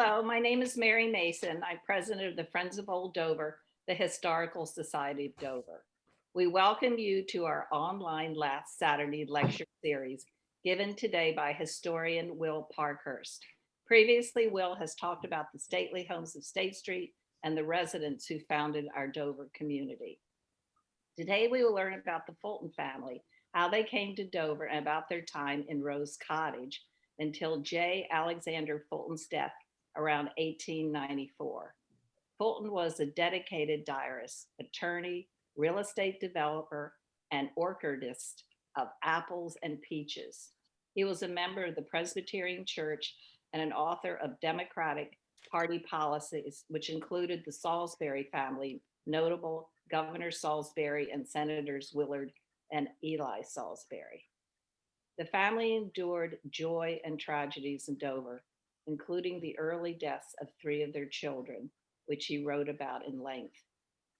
Hello, my name is Mary Mason. I'm president of the Friends of Old Dover, the Historical Society of Dover. We welcome you to our online last Saturday lecture series given today by historian Will Parkhurst. Previously, Will has talked about the stately homes of State Street and the residents who founded our Dover community. Today, we will learn about the Fulton family, how they came to Dover, and about their time in Rose Cottage until J. Alexander Fulton's death around 1894. Fulton was a dedicated diarist, attorney, real estate developer, and orchardist of apples and peaches. He was a member of the Presbyterian Church and an author of Democratic Party policies, which included the Salisbury family, notable Governor Salisbury and Senators Willard and Eli Salisbury. The family endured joy and tragedies in Dover, including the early deaths of 3 of their children, which he wrote about in length.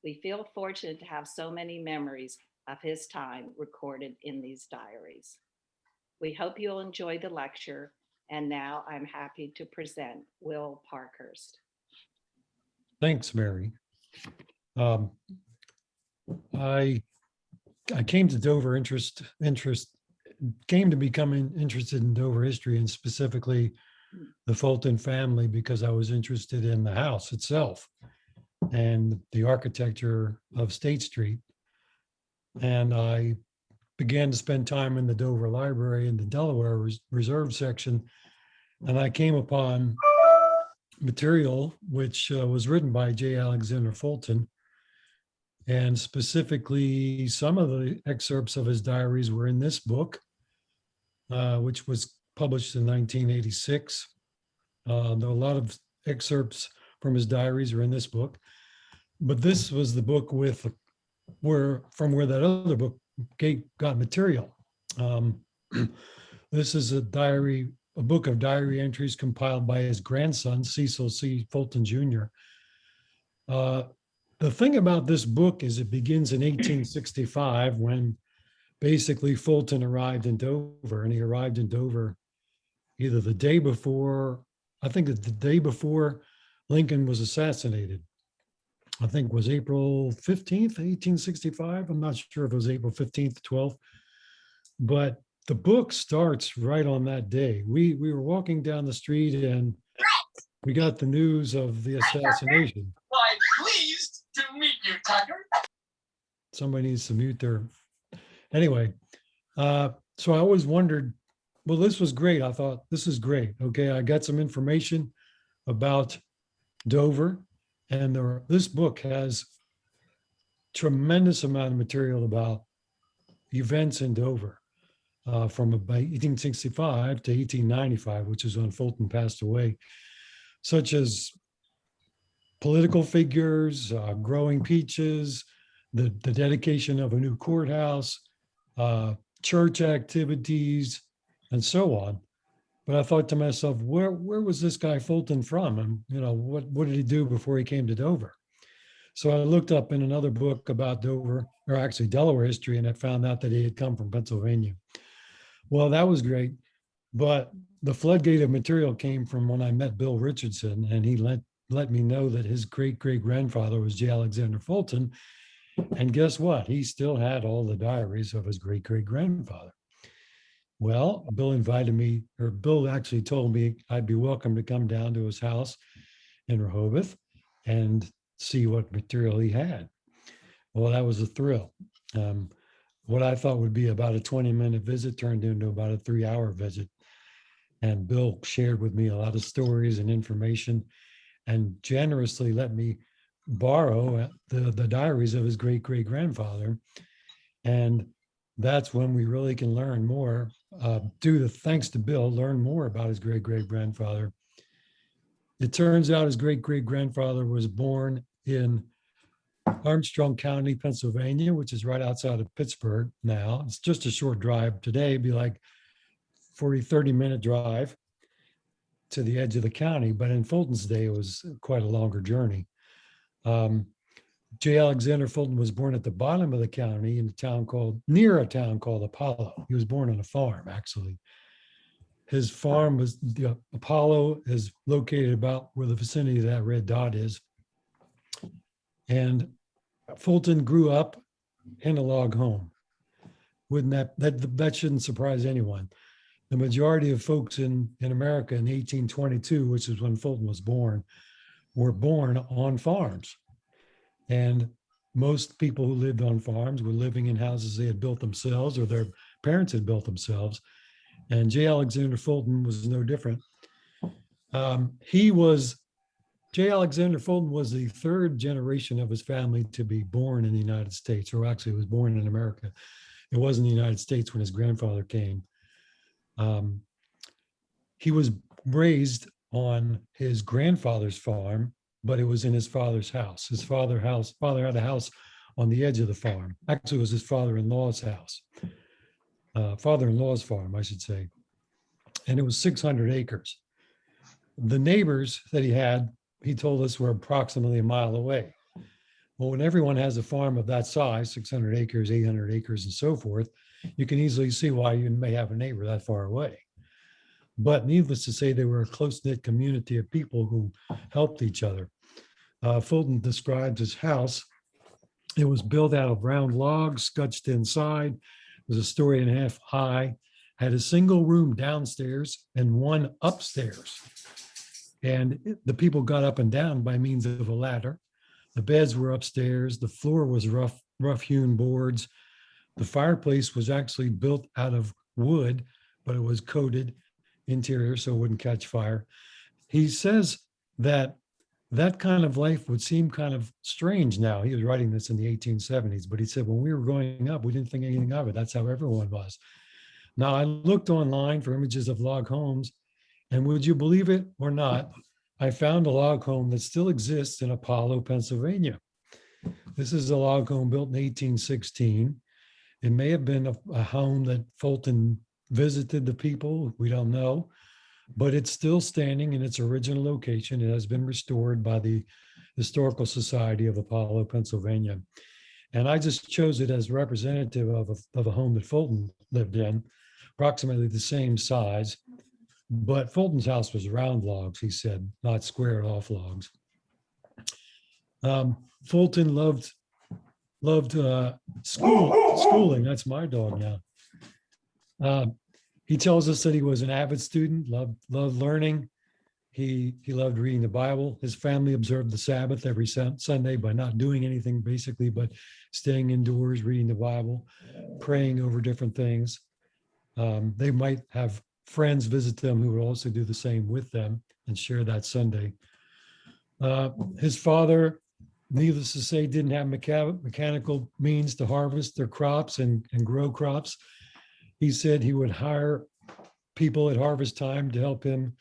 We feel fortunate to have so many memories of his time recorded in these diaries. We hope you'll enjoy the lecture, and now I'm happy to present Will Parkhurst. Thanks, Mary. I came to Dover came to becoming interested in Dover history, and specifically the Fulton family, because I was interested in the house itself and the architecture of State Street. And I began to spend time in the Dover Library in the Delaware Reserve section, and I came upon material which was written by J. Alexander Fulton. And specifically, some of the excerpts of his diaries were in this book, which was published in 1986. There are a lot of excerpts from his diaries are in this book, but this was the book from where that other book got material. This is a book of diary entries compiled by his grandson, Cecil C. Fulton Jr. The thing about this book is it begins in 1865 when basically Fulton arrived in Dover, and he arrived in Dover either the day before, I think that the day before Lincoln was assassinated. I think it was April 15th, 1865. I'm not sure if it was April 15th, 12th, but the book starts right on that day. We were walking down the street and we got the news of the assassination. I'm pleased to meet you, Tucker. Somebody needs to mute their, anyway. So I always wondered, well, this was great. I thought, this is great. Okay, I got some information about Dover, and this book has tremendous amount of material about events in Dover from about 1865 to 1895, which is when Fulton passed away, such as political figures, growing peaches, the dedication of a new courthouse, church activities, and so on. But I thought to myself, where was this guy Fulton from? And what did he do before he came to Dover? So I looked up in another book about Dover, or actually Delaware history, and I found out that he had come from Pennsylvania. Well, that was great. But the floodgate of material came from when I met Bill Richardson, and he let me know that his great-great-grandfather was J. Alexander Fulton. And guess what? He still had all the diaries of his great-great-grandfather. Well, Bill invited me, or Bill actually told me I'd be welcome to come down to his house in Rehoboth and see what material he had. Well, that was a thrill. What I thought would be about a 20-minute visit turned into about a 3-hour visit. And Bill shared with me a lot of stories and information and generously let me borrow the diaries of his great-great-grandfather. And that's when we really can learn more, thanks to Bill, learn more about his great-great-grandfather. It turns out his great-great-grandfather was born in Armstrong County, Pennsylvania, which is right outside of Pittsburgh now. It's just a short drive today, it'd be like 30-minute drive to the edge of the county. But in Fulton's day, it was quite a longer journey. J. Alexander Fulton was born at the bottom of the county near a town called Apollo. He was born on a farm, actually. His farm was, the Apollo is located about where the vicinity of that red dot is. And Fulton grew up in a log home. Wouldn't that shouldn't surprise anyone. The majority of folks in America in 1822, which is when Fulton was born, were born on farms. And most people who lived on farms were living in houses they had built themselves or their parents had built themselves. And J. Alexander Fulton was no different. J. Alexander Fulton was the third generation of his family to be born in the United States, or actually was born in America. It was in the United States when his grandfather came. He was raised on his grandfather's farm, but it was in his father's house. His father had a house on the edge of the farm. Actually, it was his father-in-law's house, father-in-law's farm, I should say. And it was 600 acres. The neighbors that he had, he told us, were approximately a mile away. Well, when everyone has a farm of that size, 600 acres, 800 acres, and so forth, you can easily see why you may have a neighbor that far away. But needless to say, they were a close-knit community of people who helped each other. Fulton describes his house. It was built out of round logs, scutched inside. It was a story and a half high, had a single room downstairs and one upstairs. And the people got up and down by means of a ladder. The beds were upstairs. The floor was rough hewn boards. The fireplace was actually built out of wood, but it was coated interior so it wouldn't catch fire. He says that kind of life would seem kind of strange now. He was writing this in the 1870s, but he said, when we were growing up, we didn't think anything of it. That's how everyone was. Now, I looked online for images of log homes, and would you believe it or not, I found a log home that still exists in Apollo, Pennsylvania. This is a log home built in 1816. It may have been a home that Fulton visited the people, we don't know, but it's still standing in its original location. It has been restored by the Historical Society of Apollo, Pennsylvania. And I just chose it as representative of a home that Fulton lived in, approximately the same size. But Fulton's house was round logs, he said, not squared off logs. Fulton loved schooling. That's my dog now. He tells us that he was an avid student, loved learning. He loved reading the Bible. His family observed the Sabbath every Sunday by not doing anything basically, but staying indoors, reading the Bible, praying over different things. They might have friends visit them who would also do the same with them and share that Sunday. His father, needless to say, didn't have mechanical means to harvest their crops and grow crops. He said he would hire people at harvest time to help him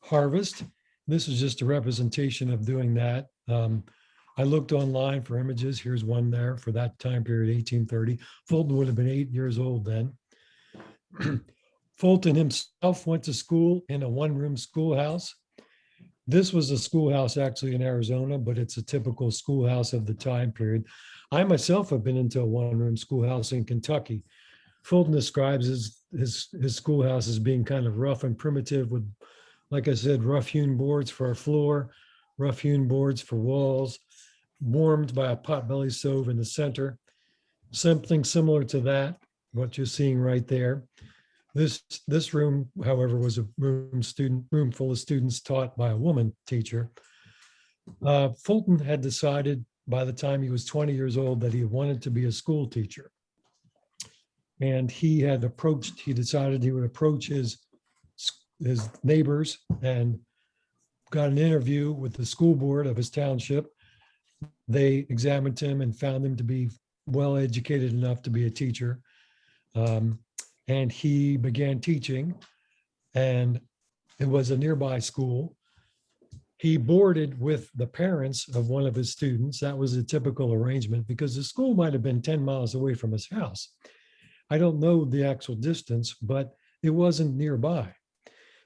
harvest. This is just a representation of doing that. I looked online for images. Here's one there for that time period, 1830. Fulton would have been 8 years old then. Fulton himself went to school in a one-room schoolhouse. This was a schoolhouse actually in Arizona, but it's a typical schoolhouse of the time period. I myself have been into a one-room schoolhouse in Kentucky. Fulton describes his schoolhouse as being kind of rough and primitive with, like I said, rough-hewn boards for a floor, rough-hewn boards for walls, warmed by a potbelly stove in the center. Something similar to that, what you're seeing right there. This room, however, was a room full of students taught by a woman teacher. Fulton had decided by the time he was 20 years old that he wanted to be a school teacher. And he decided he would approach his neighbors and got an interview with the school board of his township. They examined him and found him to be well educated enough to be a teacher. And he began teaching, and it was a nearby school. He boarded with the parents of one of his students. That was a typical arrangement because the school might have been 10 miles away from his house. I don't know the actual distance, but it wasn't nearby.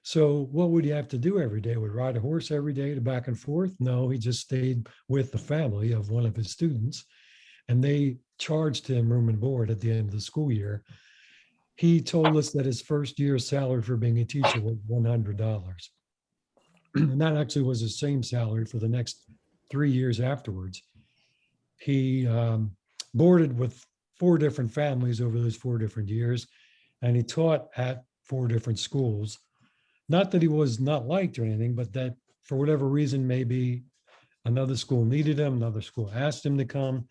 So what would he have to do every day? Would ride a horse every day to back and forth? No, he just stayed with the family of one of his students, and they charged him room and board at the end of the school year. he told us that his first year's salary for being a teacher was $100. And that actually was his same salary for the next 3 years afterwards. He boarded with 4 different families over those 4 different years, and he taught at 4 different schools. Not that he was not liked or anything, but that for whatever reason, maybe another school needed him, another school asked him to come.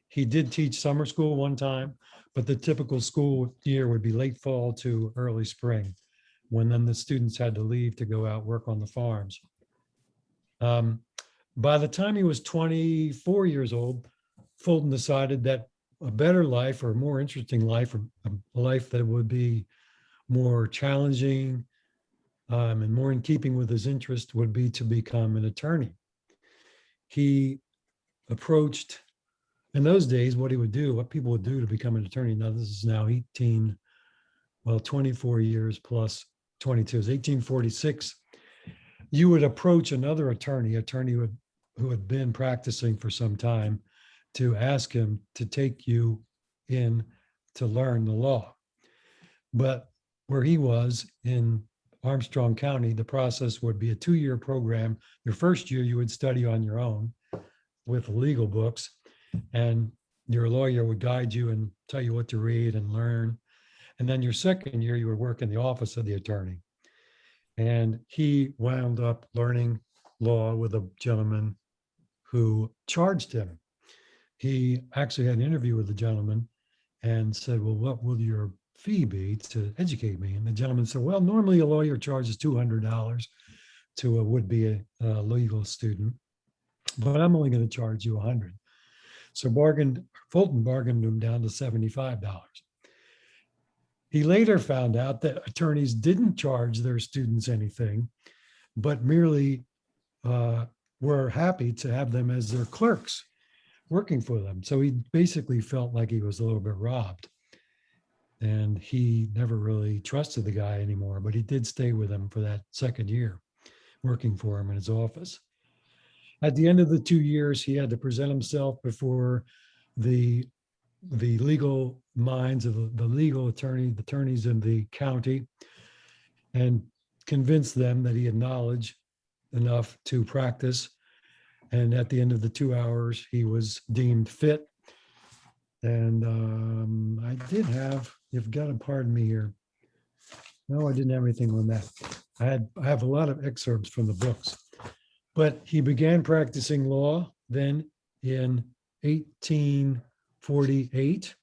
He did teach summer school one time, but the typical school year would be late fall to early spring, when then the students had to leave to go out work on the farms. By the time he was 24 years old, Fulton decided that a better life or a more interesting life, or a life that would be more challenging and more in keeping with his interest, would be to become an attorney. He approached, in those days, what people would do to become an attorney. Now, this is now 24 years plus 22 is 1846. You would approach another attorney who had been practicing for some time, to ask him to take you in to learn the law. But where he was in Armstrong County, the process would be a 2-year program. Your first year, you would study on your own with legal books, and your lawyer would guide you and tell you what to read and learn. And then your second year, you would work in the office of the attorney. And he wound up learning law with a gentleman who charged him. He actually had an interview with the gentleman and said, well, what will your fee be to educate me? And the gentleman said, well, normally a lawyer charges $200 to a would-be a legal student, but I'm only going to charge you $100. So Fulton bargained him down to $75. He later found out that attorneys didn't charge their students anything, but merely were happy to have them as their clerks working for them. So he basically felt like he was a little bit robbed. And he never really trusted the guy anymore, but he did stay with him for that second year, working for him in his office. At the end of the 2 years, he had to present himself before the legal minds of the legal attorneys in the county, and convince them that he had knowledge enough to practice. And at the end of the 2 hours, he was deemed fit. And I did have, you've got to pardon me here. No, I didn't have anything on that. I have a lot of excerpts from the books. But he began practicing law then in 1848.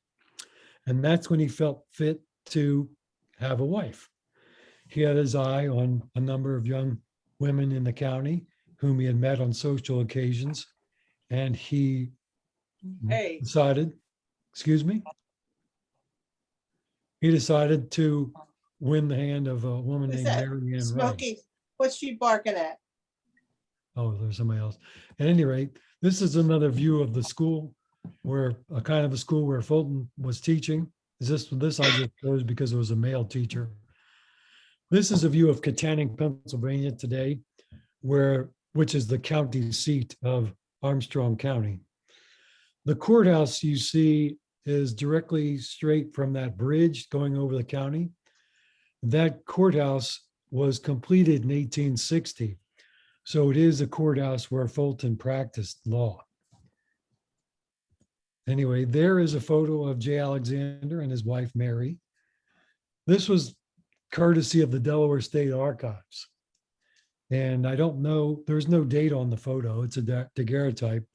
And that's when he felt fit to have a wife. He had his eye on a number of young women in the county whom he had met on social occasions. And he decided, excuse me? He decided to win the hand of a woman Who's named that? Mary Ann Rice. Smokey, what's she barking at? Oh, there's somebody else. At any rate, this is another view of the school, where a kind of a school where Fulton was teaching. This I just chose because it was a male teacher. This is a view of Katanning, Pennsylvania today, which is the county seat of Armstrong County. The courthouse you see is directly straight from that bridge going over the county. That courthouse was completed in 1860. So it is a courthouse where Fulton practiced law. Anyway, there is a photo of J. Alexander and his wife, Mary. This was courtesy of the Delaware State Archives. And I don't know, there's no date on the photo. It's a daguerreotype.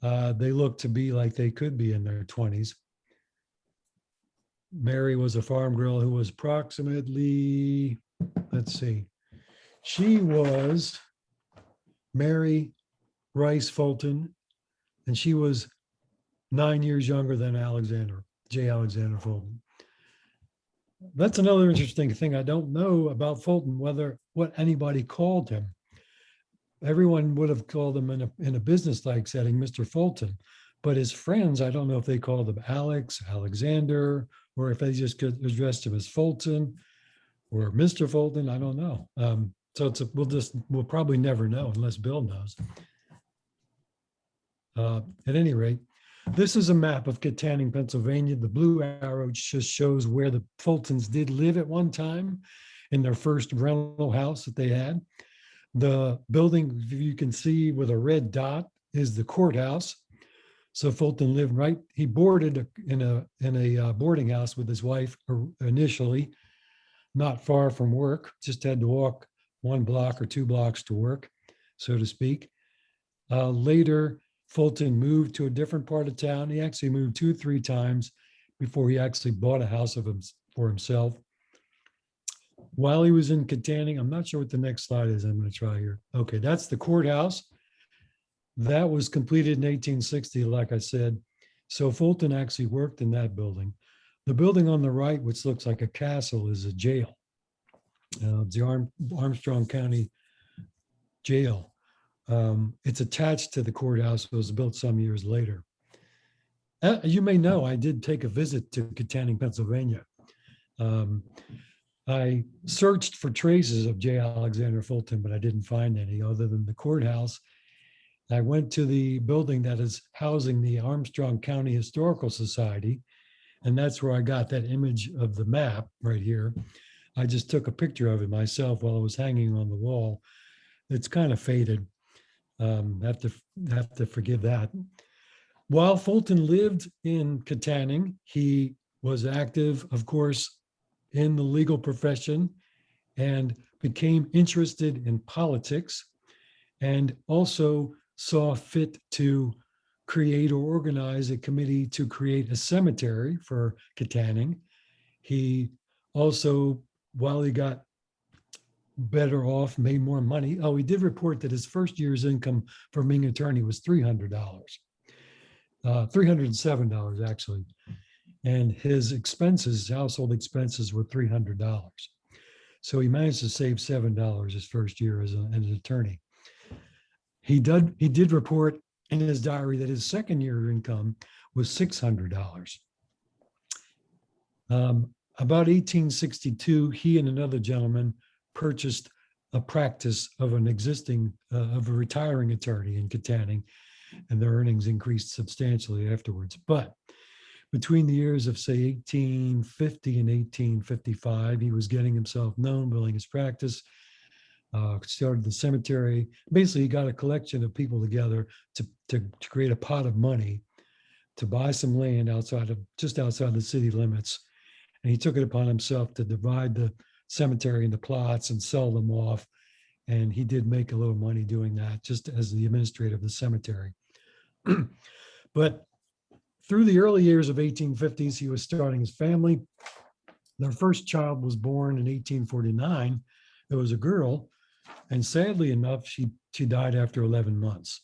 They look to be like they could be in their 20s. Mary was a farm girl who was approximately, let's see, she was Mary Rice Fulton, and she was 9 years younger than J. Alexander Fulton. That's another interesting thing. I don't know about Fulton, what anybody called him. Everyone would have called him in a business-like setting, Mr. Fulton, but his friends, I don't know if they called him Alex, Alexander, or if they just addressed him as Fulton or Mr. Fulton. I don't know. So we'll probably never know unless Bill knows. At any rate, This is a map of Katanning, Pennsylvania. The blue arrow just shows where the Fultons did live at one time in their first rental house that they had. The building you can see with a red dot is the courthouse. So Fulton lived right, he boarded in a boarding house with his wife initially, not far from work, just had to walk 1 block or 2 blocks to work, so to speak. Later, Fulton moved to a different part of town. He actually moved 2 or 3 times before he actually bought a house for himself. While he was in Katanning, I'm not sure what the next slide is. I'm going to try here. Okay, that's the courthouse. That was completed in 1860, like I said. So Fulton actually worked in that building. The building on the right, which looks like a castle, is a jail. The Armstrong County Jail. It's attached to the courthouse. It was built some years later. You may know, I did take a visit to Katanning, Pennsylvania. I searched for traces of J. Alexander Fulton, but I didn't find any other than the courthouse. I went to the building that is housing the Armstrong County Historical Society, and that's where I got that image of the map right here. I just took a picture of it myself while it was hanging on the wall. It's kind of faded. Have to forgive that. While Fulton lived in Katanning, he was active, of course, in the legal profession and became interested in politics, and also saw fit to create or organize a committee to create a cemetery for Katanning. He also, while he got better off, made more money. Oh, he did report that his first year's income from being an attorney was $300, $307 actually. And his expenses, household expenses, were $300. So he managed to save $7 his first year as an attorney. He did report in his diary that his second year income was $600. About 1862, he and another gentleman purchased a practice of of a retiring attorney in Katanning, and their earnings increased substantially afterwards. But between the years of, say, 1850 and 1855, he was getting himself known, building his practice, started the cemetery. Basically, he got a collection of people together to create a pot of money to buy some land just outside the city limits. And he took it upon himself to divide the cemetery into plots and sell them off. And he did make a little money doing that, just as the administrator of the cemetery. But through the early years of 1850s, he was starting his family. Their first child was born in 1849. It was a girl, and sadly enough, she died after 11 months.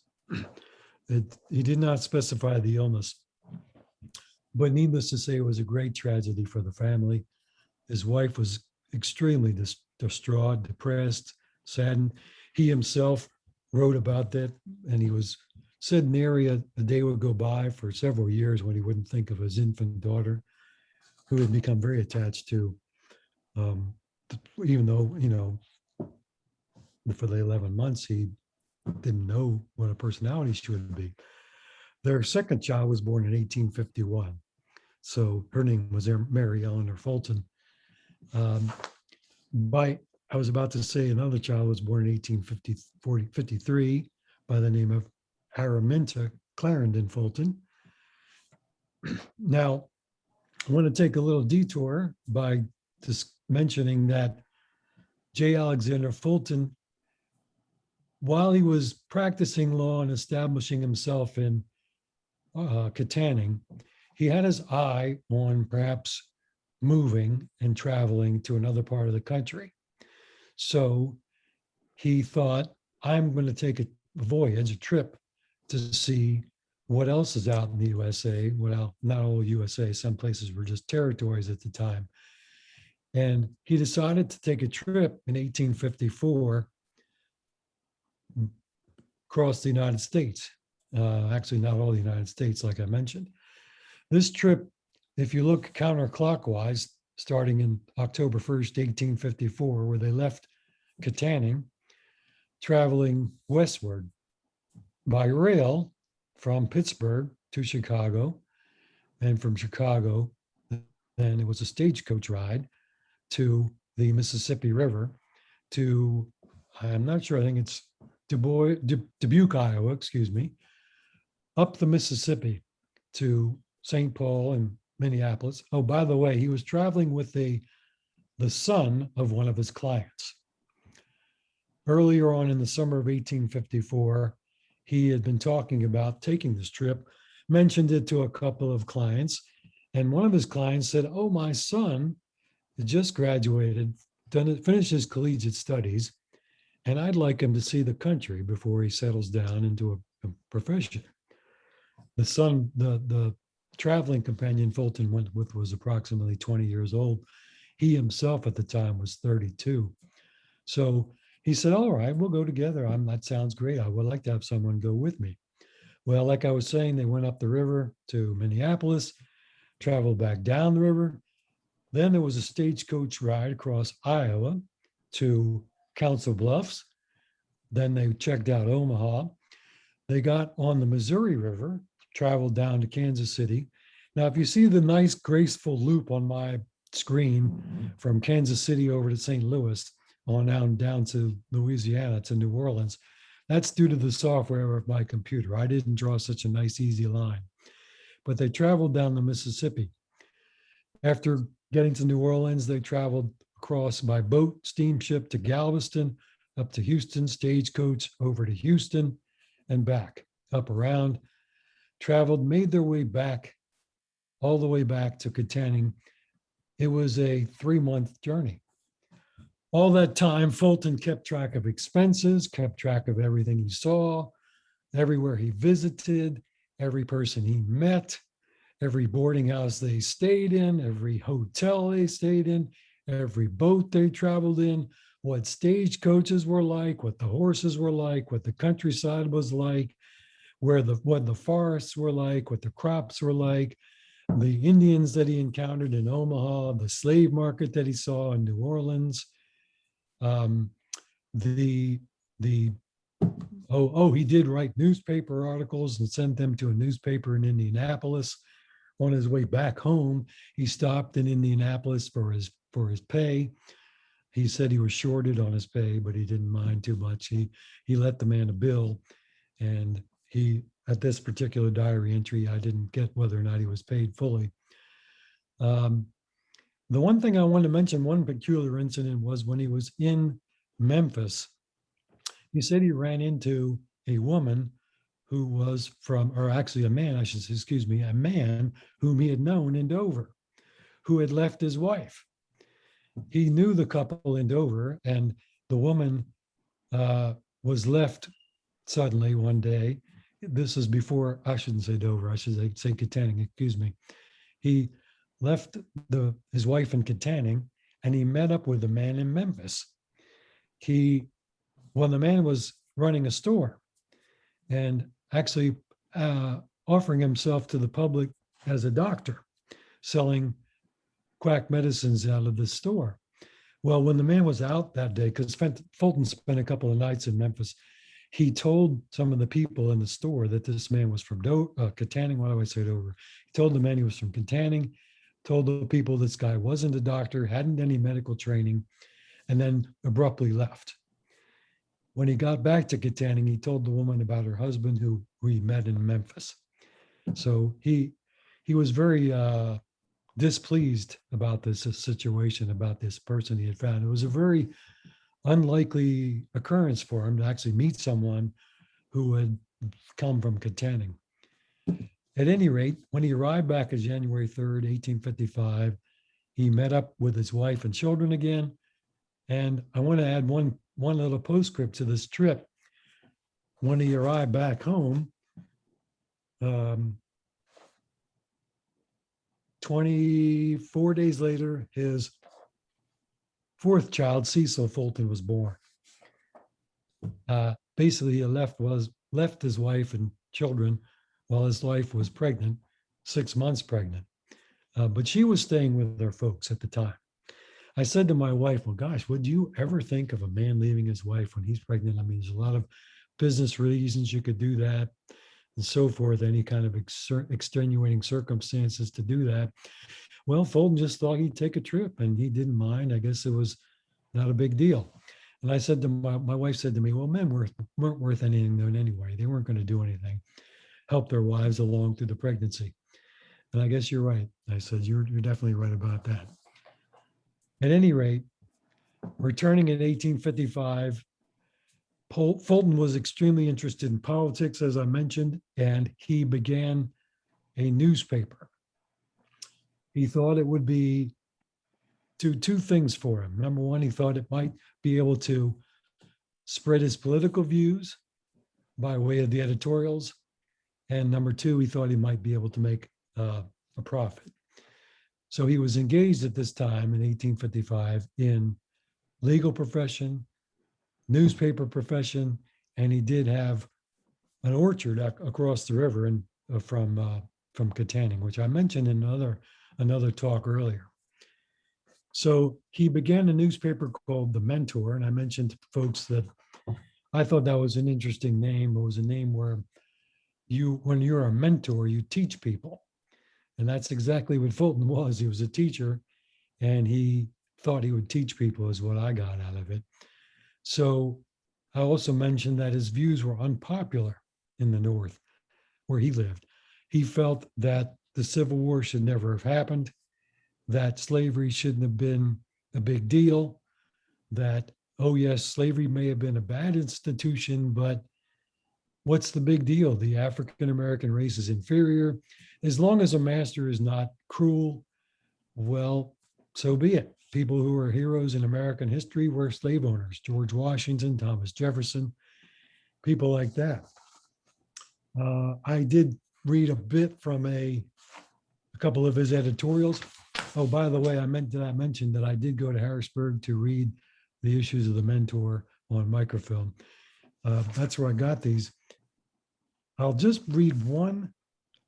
He did not specify the illness, but needless to say, it was a great tragedy for the family. His wife was extremely distraught, depressed, saddened. He himself wrote about that, and he was said nary a day would go by for several years when he wouldn't think of his infant daughter, who had become very attached to, even though, for the 11 months, he didn't know what a personality she would be. Their second child was born in 1851. So her name was Mary Eleanor Fulton. I was about to say another child was born in 1853 by the name of Araminta Clarendon Fulton. Now, I want to take a little detour by just mentioning that J. Alexander Fulton, while he was practicing law and establishing himself in Katanning, he had his eye on perhaps moving and traveling to another part of the country. So he thought, I'm going to take a voyage, a trip, to see what else is out in the USA. Well, not all USA, some places were just territories at the time. And he decided to take a trip in 1854 across the United States. Actually, not all the United States, like I mentioned. This trip, if you look counterclockwise, starting in October 1st, 1854, where they left Katanning, traveling westward by rail from Pittsburgh to Chicago. And from Chicago, then it was a stagecoach ride to the Mississippi River to, I'm not sure, I think it's Dubuque, Iowa, excuse me, up the Mississippi to St. Paul and Minneapolis. Oh, by the way, he was traveling with the son of one of his clients. Earlier on in the summer of 1854, he had been talking about taking this trip, mentioned it to a couple of clients, and one of his clients said, "Oh, my son just graduated, finished his collegiate studies, and I'd like him to see the country before he settles down into a profession." The son, the traveling companion Fulton went with was approximately 20 years old. He himself at the time was 32. So he said, "All right, we'll go together. That sounds great. I would like to have someone go with me." Well, like I was saying, they went up the river to Minneapolis, traveled back down the river. Then there was a stagecoach ride across Iowa to Council Bluffs. Then they checked out Omaha. They got on the Missouri River, traveled down to Kansas City. Now, if you see the nice graceful loop on my screen from Kansas City over to St. Louis, on down to Louisiana, to New Orleans, that's due to the software of my computer. I didn't draw such a nice, easy line. But they traveled down the Mississippi. After getting to New Orleans, they traveled across by boat, steamship to Galveston, up to Houston, stagecoach over to Houston and back, up around, traveled, made their way back, all the way back to Katanning. It was a 3-month journey. All that time, Fulton kept track of expenses, kept track of everything he saw, everywhere he visited, every person he met, every boarding house they stayed in, every hotel they stayed in, every boat they traveled in, what stagecoaches were like, what the horses were like, what the countryside was like, what the forests were like, what the crops were like, the Indians that he encountered in Omaha, the slave market that he saw in New Orleans. He did write newspaper articles and sent them to a newspaper in Indianapolis. On his way back home, he stopped in Indianapolis for his pay. He said he was shorted on his pay, but he didn't mind too much. He let the man a bill, and at this particular diary entry, I didn't get whether or not he was paid fully. The one thing I wanted to mention, one peculiar incident, was when he was in Memphis. He said he ran into a woman who was or actually a man, I should say, excuse me, a man whom he had known in Dover, who had left his wife. He knew the couple in Dover, and the woman was left suddenly one day. This is before, I shouldn't say Dover, I should say Katanning, excuse me. He left his wife in Katanning, and he met up with a man in Memphis. The man was running a store and actually offering himself to the public as a doctor, selling quack medicines out of the store. Well, when the man was out that day, because Fulton spent a couple of nights in Memphis, he told some of the people in the store that this man was from Katanning. Why do I say Dover? He told the man he was from Katanning, told the people this guy wasn't a doctor, hadn't any medical training, and then abruptly left. When he got back to Katanning, he told the woman about her husband who he met in Memphis. So he was very displeased about this situation, about this person he had found. It was a very unlikely occurrence for him to actually meet someone who had come from Katanning. At any rate, when he arrived back on January 3rd, 1855, he met up with his wife and children again. And I want to add one little postscript to this trip. When he arrived back home, 24 days later, his fourth child, Cecil Fulton, was born. Basically, he left his wife and children while his wife was pregnant, 6 months pregnant. But she was staying with her folks at the time. I said to my wife, well, gosh, would you ever think of a man leaving his wife when he's pregnant? I mean, there's a lot of business reasons you could do that. and so forth, any kind of extenuating circumstances to do that. Well, Fulton just thought he'd take a trip and he didn't mind. I guess it was not a big deal. And I said to my wife said to me, well, men weren't worth anything doing anyway. They weren't going to do anything, help their wives along through the pregnancy. And I guess you're right. I said, you're definitely right about that. At any rate, returning in 1855, Fulton was extremely interested in politics, as I mentioned, and he began a newspaper. He thought it would be do two things for him. Number one, he thought it might be able to spread his political views by way of the editorials. And number two, he thought he might be able to make a profit. So he was engaged at this time in 1855 in legal profession, newspaper profession, and he did have an orchard across the river and from Katanning, which I mentioned in another talk earlier. So he began a newspaper called The Mentor, and I mentioned to folks that I thought that was an interesting name. It was a name where when you're a mentor, you teach people. And that's exactly what Fulton was. He was a teacher, and he thought he would teach people is what I got out of it. So I also mentioned that his views were unpopular in the North where he lived. He felt that the Civil War should never have happened, that slavery shouldn't have been a big deal, that, oh yes, slavery may have been a bad institution, but what's the big deal? The African-American race is inferior. As long as a master is not cruel, well, so be it. People who are heroes in American history were slave owners, George Washington, Thomas Jefferson, people like that. I did read a bit from a couple of his editorials. Oh, by the way, I meant to mention that I did go to Harrisburg to read the issues of The Mentor on microfilm. That's where I got these. I'll just read one.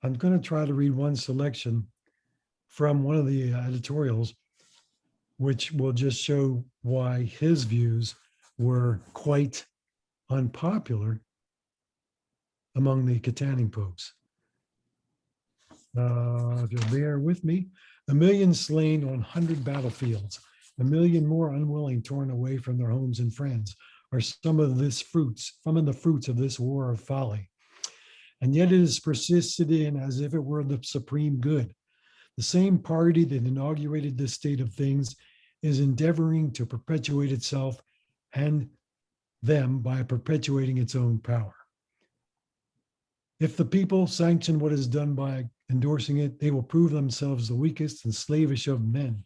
I'm going to try to read one selection from one of the editorials, which will just show why his views were quite unpopular among the Katanning folks. If you'll bear with me, 1 million slain on 100 battlefields, 1 million more unwilling torn away from their homes and friends are some of the fruits of this war of folly. And yet it is persisted in as if it were the supreme good. The same party that inaugurated this state of things is endeavoring to perpetuate itself and them by perpetuating its own power. If the people sanction what is done by endorsing it, they will prove themselves the weakest and slavish of men,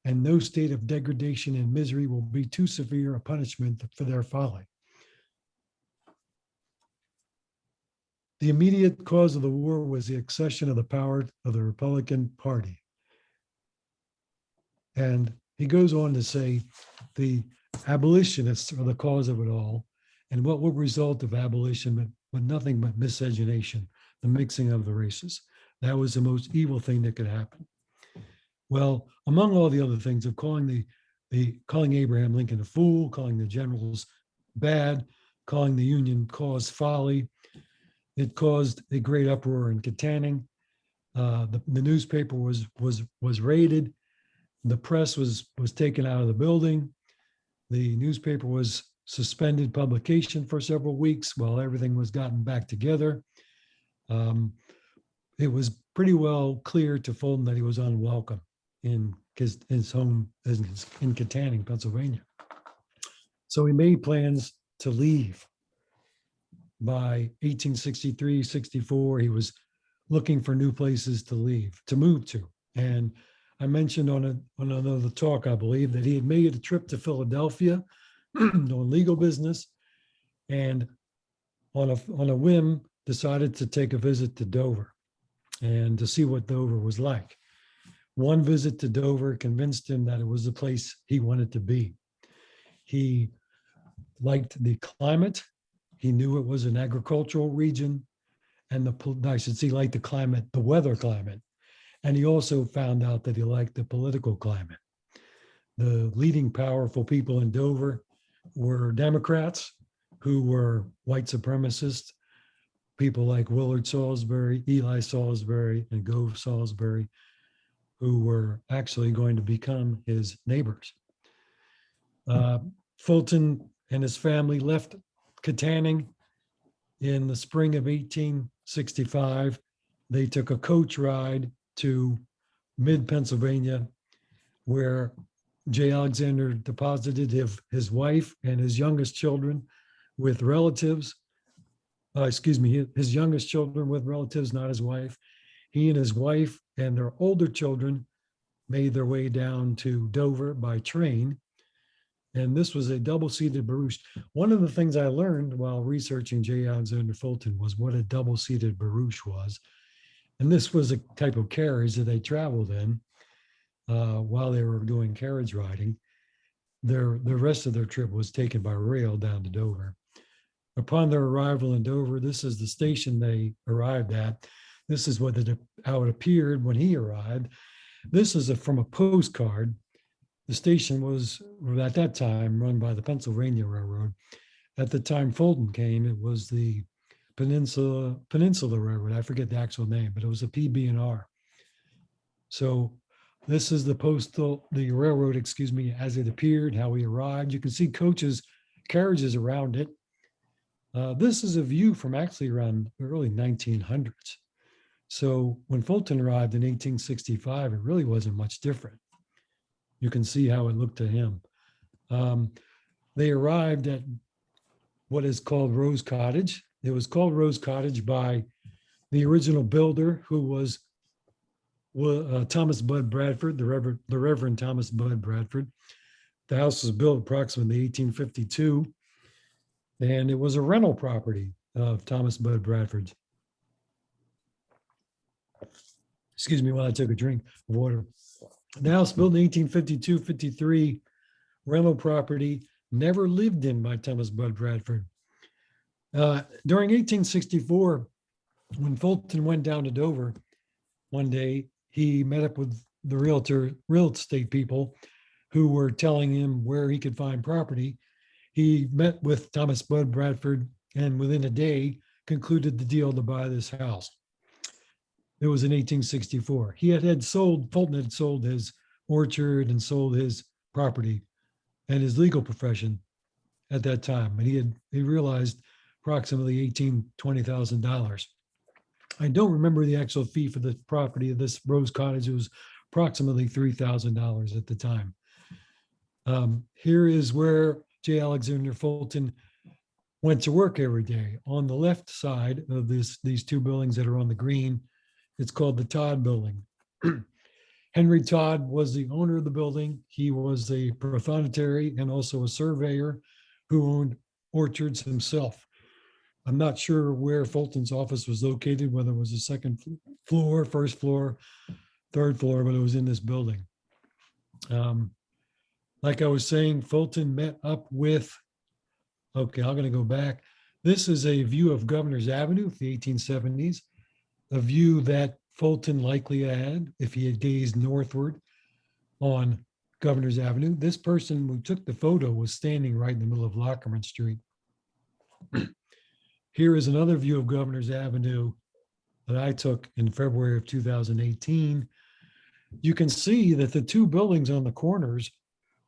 and no state of degradation and misery will be too severe a punishment for their folly. The immediate cause of the war was the accession of the power of the Republican Party. And he goes on to say the abolitionists are the cause of it all. And what will result of abolition but nothing but miscegenation, the mixing of the races. That was the most evil thing that could happen. Well, among all the other things of calling Abraham Lincoln a fool, calling the generals bad, calling the Union cause folly, it caused a great uproar in Katanning. The newspaper was raided. The press was taken out of the building. The newspaper was suspended publication for several weeks while everything was gotten back together. It was pretty well clear to Fulton that he was unwelcome in his home in Katanning, Pennsylvania. So he made plans to leave. By 1863, 64, he was looking for new places to move to. And I mentioned on another talk, I believe, that he had made a trip to Philadelphia on legal business, and on a whim decided to take a visit to Dover and to see what Dover was like. One visit to Dover convinced him that it was the place he wanted to be. He liked the climate. He knew it was an agricultural region, and he liked the climate, the weather climate. And he also found out that he liked the political climate. The leading powerful people in Dover were Democrats who were white supremacists, people like Willard Salisbury, Eli Salisbury, and Gove Salisbury, who were actually going to become his neighbors. Fulton and his family left Katanning in the spring of 1865. They took a coach ride to mid-Pennsylvania, where J. Alexander deposited his wife and his youngest children with relatives. His youngest children with relatives, not his wife. He and his wife and their older children made their way down to Dover by train. And this was a double-seated barouche. One of the things I learned while researching J. Alexander Fulton was what a double-seated barouche was. And this was a type of carriage that they traveled in while they were doing carriage riding. The rest of their trip was taken by rail down to Dover. Upon their arrival in Dover, this is the station they arrived at. This is how it appeared when he arrived. This is from a postcard. The station was, at that time, run by the Pennsylvania Railroad. At the time Fulton came, it was the Peninsula Railroad. I forget the actual name, but it was a PB&R. So this is the railroad, as it appeared, how we arrived. You can see carriages around it. This is a view from actually around the early 1900s. So when Fulton arrived in 1865, it really wasn't much different. You can see how it looked to him. They arrived at what is called Rose Cottage. It was called Rose Cottage by the original builder, who was Thomas Budd Bradford, the Reverend Thomas Budd Bradford. The house was built approximately 1852, and it was a rental property of Thomas Budd Bradford's. Excuse me while I took a drink of water. The house built in 1852-53, rental property, never lived in by Thomas Budd Bradford. During 1864, when Fulton went down to Dover one day, he met up with the real estate people who were telling him where he could find property. He met with Thomas Budd Bradford and within a day concluded the deal to buy this house. It was in 1864. Fulton had sold his orchard and sold his property and his legal profession at that time. And he realized approximately $20,000. I don't remember the actual fee for the property of this Rose Cottage. It was approximately $3,000 at the time. Here is where J. Alexander Fulton went to work every day. On the left side of these two buildings that are on the green, it's called the Todd Building. Henry Todd was the owner of the building. He was a prothonotary and also a surveyor who owned orchards himself. I'm not sure where Fulton's office was located, whether it was the second floor, first floor, third floor, but it was in this building. Like I was saying, Fulton met up with, I'm going to go back. This is a view of Governor's Avenue, the 1870s, a view that Fulton likely had if he had gazed northward on Governor's Avenue. This person who took the photo was standing right in the middle of Lockerman Street. Here is another view of Governor's Avenue that I took in February of 2018. You can see that the two buildings on the corners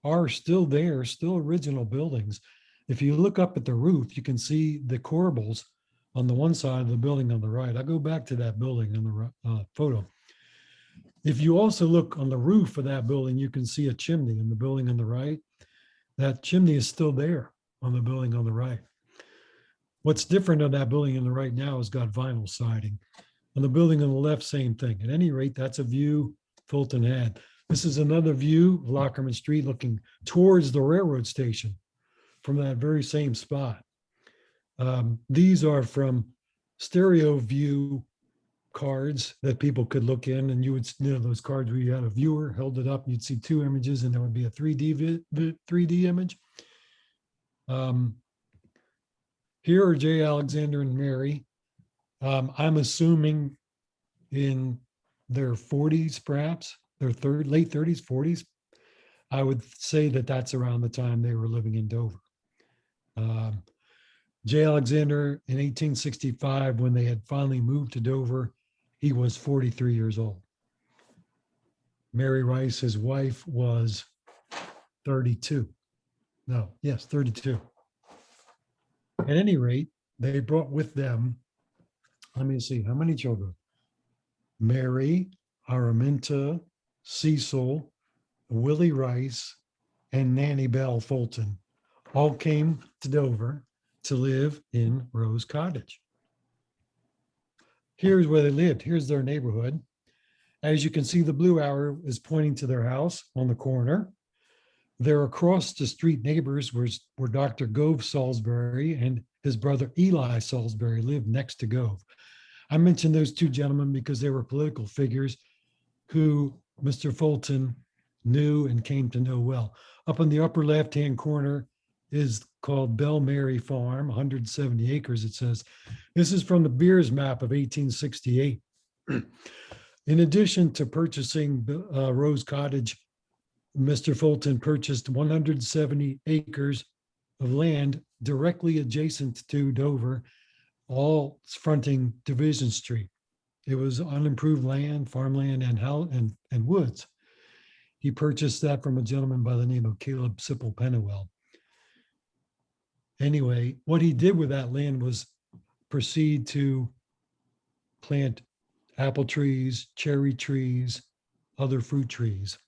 are still there, still original buildings. If you look up at the roof, you can see the corbels on the one side of the building on the right. I'll go back to that building on the photo. If you also look on the roof of that building, you can see a chimney in the building on the right. That chimney is still there on the building on the right. What's different on that building on the right now is got vinyl siding. On the building on the left, same thing. At any rate, that's a view Fulton had. This is another view of Lockerman Street looking towards the railroad station from that very same spot. These are from stereo view cards that people could look in, and you would, those cards where you had a viewer, held it up, you'd see two images and there would be a 3D image. Here are J. Alexander and Mary. I'm assuming in their 40s, perhaps, their late 30s, 40s. I would say that that's around the time they were living in Dover. J. Alexander in 1865, when they had finally moved to Dover, he was 43 years old. Mary Rice, his wife, was 32. No, yes, 32. At any rate, they brought with them, let me see, how many children? Mary, Araminta, Cecil, Willie Rice, and Nanny Bell Fulton all came to Dover to live in Rose Cottage. Here's where they lived. Here's their neighborhood. As you can see, the blue arrow is pointing to their house on the corner. Their across the street neighbors were Dr. Gove Salisbury and his brother Eli Salisbury lived next to Gove. I mentioned those two gentlemen because they were political figures who Mr. Fulton knew and came to know well. Up in the upper left-hand corner is called Belle Mary Farm, 170 acres, it says. This is from the Beers map of 1868. In addition to purchasing Rose Cottage, Mr. Fulton purchased 170 acres of land directly adjacent to Dover, all fronting Division Street. It was unimproved land, farmland, and woods. He purchased that from a gentleman by the name of Caleb Sipple Pennywell. Anyway, what he did with that land was proceed to plant apple trees, cherry trees, other fruit trees.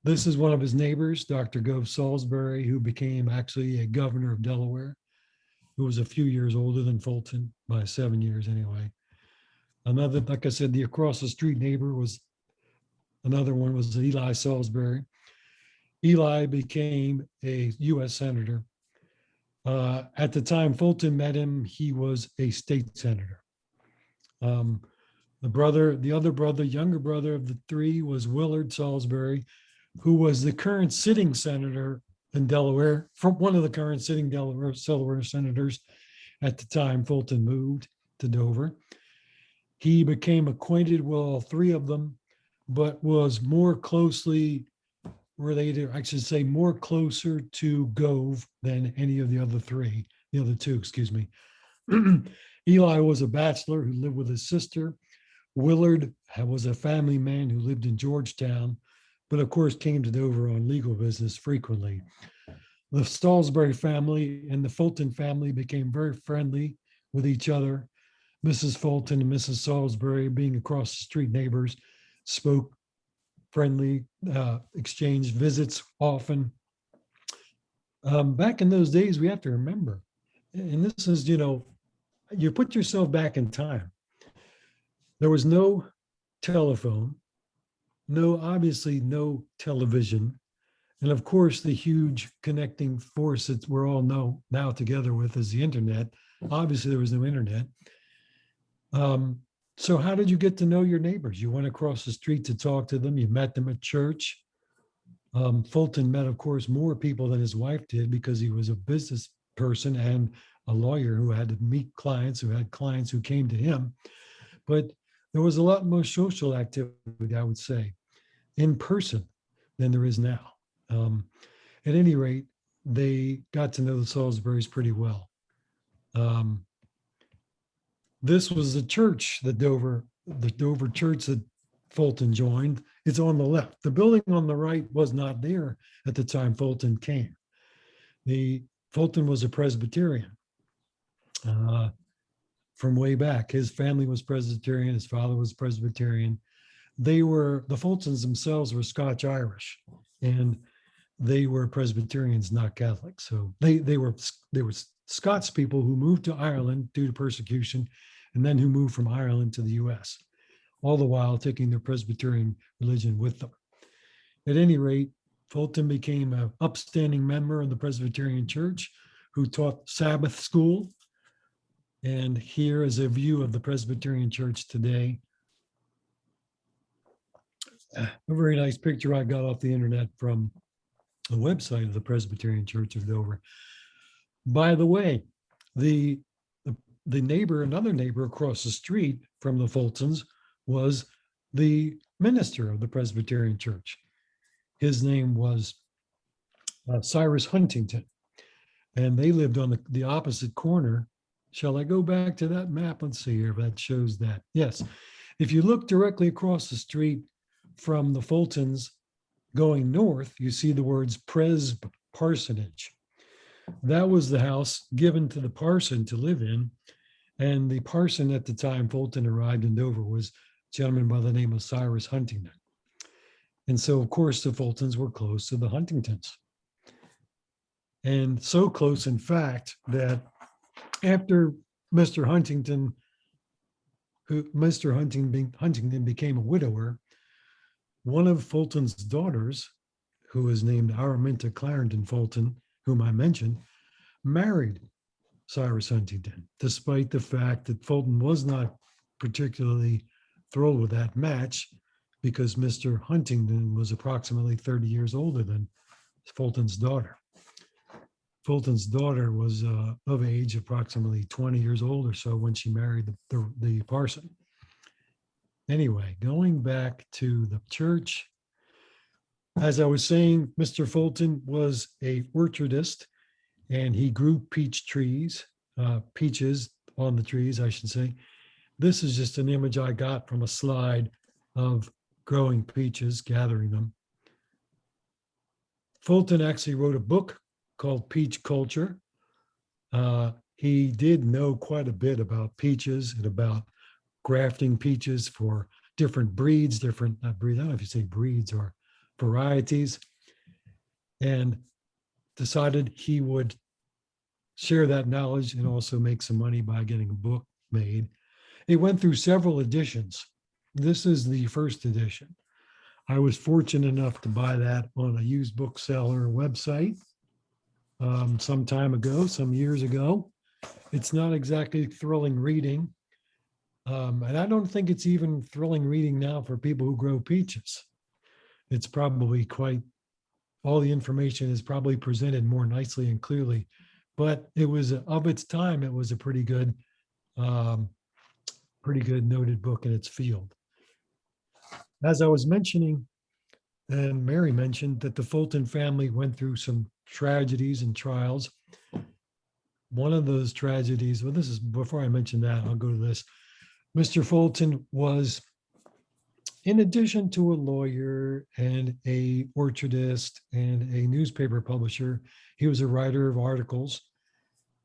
This is one of his neighbors, Dr. Gove Salisbury, who became actually a governor of Delaware, who was a few years older than Fulton, by 7 years anyway. Another, like I said, the across the street neighbor was, another one was Eli Salisbury. Eli became a US senator. At the time Fulton met him, he was a state senator. The other brother, younger brother of the three was Willard Salisbury, who was the current sitting senator in Delaware, from one of the current sitting Delaware senators at the time Fulton moved to Dover. He became acquainted with all three of them, but was more closely related, I should say more closer to Gove than any of the other two, excuse me. Eli was a bachelor who lived with his sister. Willard was a family man who lived in Georgetown, but of course came to Dover on legal business frequently. The Salisbury family and the Fulton family became very friendly with each other. Mrs. Fulton and Mrs. Salisbury, being across the street neighbors, spoke friendly, exchanged visits often. Back in those days, we have to remember, and this is, you put yourself back in time. There was no telephone, obviously no television, and of course the huge connecting force that we're all now together with is the internet. Obviously there was no internet. So how did you get to know your neighbors? You went across the street to talk to them. You met them at church. Fulton met, of course, more people than his wife did because he was a business person and a lawyer who had to meet clients, who had clients who came to him. But there was a lot more social activity, I would say, in person than there is now. At any rate, they got to know the Salisburys pretty well. This was the church that the Dover church that Fulton joined. It's on the left. The building on the right was not there at the time Fulton came. Fulton was a Presbyterian from way back. His family was Presbyterian. His father was Presbyterian. The Fultons themselves were Scotch-Irish, and they were Presbyterians, not Catholics. So they were Scots people who moved to Ireland due to persecution, and then who moved from Ireland to the US, all the while taking their Presbyterian religion with them. At any rate, Fulton became an upstanding member of the Presbyterian Church who taught Sabbath school. And here is a view of the Presbyterian Church today. A very nice picture I got off the internet from the website of the Presbyterian Church of Dover. By the way, another neighbor across the street from the Fultons was the minister of the Presbyterian Church. His name was Cyrus Huntington. And they lived on the opposite corner. Shall I go back to that map? Let's see here if that shows that. Yes. If you look directly across the street from the Fultons going north, you see the words Presb Parsonage. That was the house given to the parson to live in. And the parson at the time Fulton arrived in Dover was a gentleman by the name of Cyrus Huntington. And so, of course, the Fultons were close to the Huntingtons. And so close, in fact, that after Mr. Huntington became a widower, one of Fulton's daughters, who was named Araminta Clarendon Fulton, whom I mentioned, married Cyrus Huntington, despite the fact that Fulton was not particularly thrilled with that match because Mr. Huntington was approximately 30 years older than Fulton's daughter. Fulton's daughter was of age, approximately 20 years old or so when she married the parson. Anyway, going back to the church, as I was saying, Mr. Fulton was a orchardist and he grew peaches on the trees, I should say. This is just an image I got from a slide of growing peaches, gathering them. Fulton actually wrote a book called Peach Culture. He did know quite a bit about peaches and about grafting peaches for different breeds, not breeds, I don't know if you say breeds or varieties, and decided he would share that knowledge and also make some money by getting a book made. It went through several editions. This is the first edition. I was fortunate enough to buy that on a used bookseller website some time ago, some years ago. It's not exactly thrilling reading. And I don't think it's even thrilling reading now for people who grow peaches. It's probably all the information is probably presented more nicely and clearly, but it was of its time, it was a pretty good noted book in its field. As I was mentioning, and Mary mentioned that the Fulton family went through some tragedies and trials. One of those tragedies, well, this is before I mention that, I'll go to this. Mr. Fulton was, in addition to a lawyer and a orchardist and a newspaper publisher, he was a writer of articles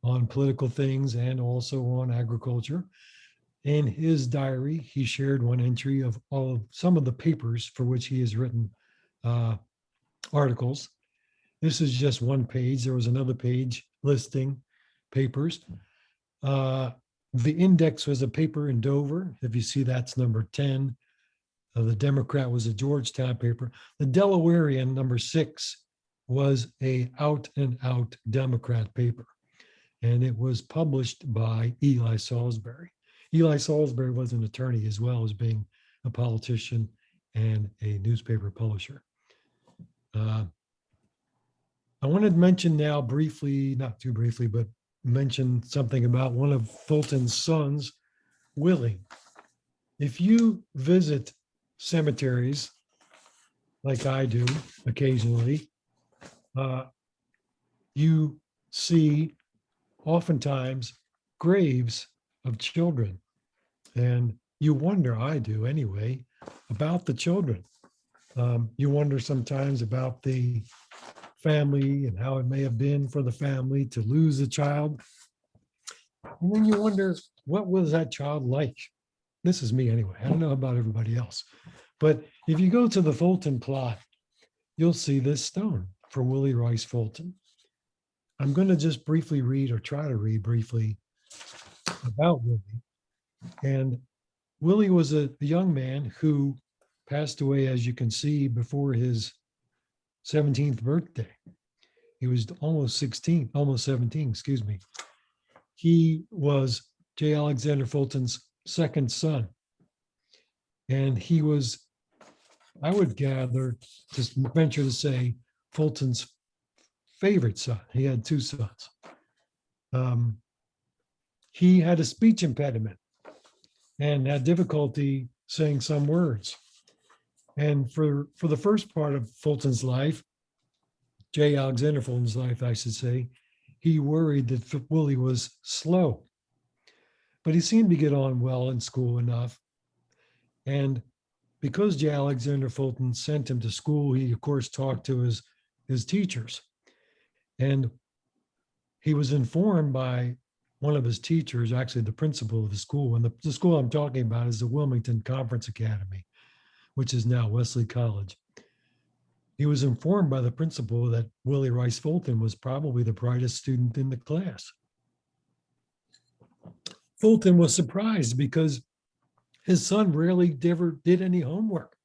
on political things and also on agriculture. In his diary, he shared one entry of some of the papers for which he has written articles. This is just one page. There was another page listing papers. The Index was a paper in Dover. If you see, that's number 10. The Democrat was a Georgetown paper. The Delawarean, number 6, was a out and out Democrat paper. And it was published by Eli Salisbury. Eli Salisbury was an attorney as well as being a politician and a newspaper publisher. I wanted to mention now briefly, not too briefly, but mention something about one of Fulton's sons, Willie. If you visit cemeteries, like I do occasionally, you see oftentimes graves of children. And you wonder, I do anyway, about the children. You wonder sometimes about the family and how it may have been for the family to lose a child. And then you wonder, what was that child like? This is me anyway. I don't know about everybody else. But if you go to the Fulton plot, you'll see this stone for Willie Rice Fulton. I'm going to just briefly read, or try to read briefly, about Willie. And Willie was a young man who passed away, as you can see, before his 17th birthday. He was almost 17, excuse me. He was J. Alexander Fulton's second son. And he was, I would gather, just venture to say, Fulton's favorite son. He had 2 sons. He had a speech impediment and had difficulty saying some words. And for the first part of Fulton's life, J. Alexander Fulton's life, I should say, he worried that Willie was slow. But he seemed to get on well in school enough. And because J. Alexander Fulton sent him to school, he, of course, talked to his teachers. And he was informed by one of his teachers, actually the principal of the school. And the school I'm talking about is the Wilmington Conference Academy, which is now Wesley College. He was informed by the principal that Willie Rice Fulton was probably the brightest student in the class. Fulton was surprised because his son rarely ever did any homework.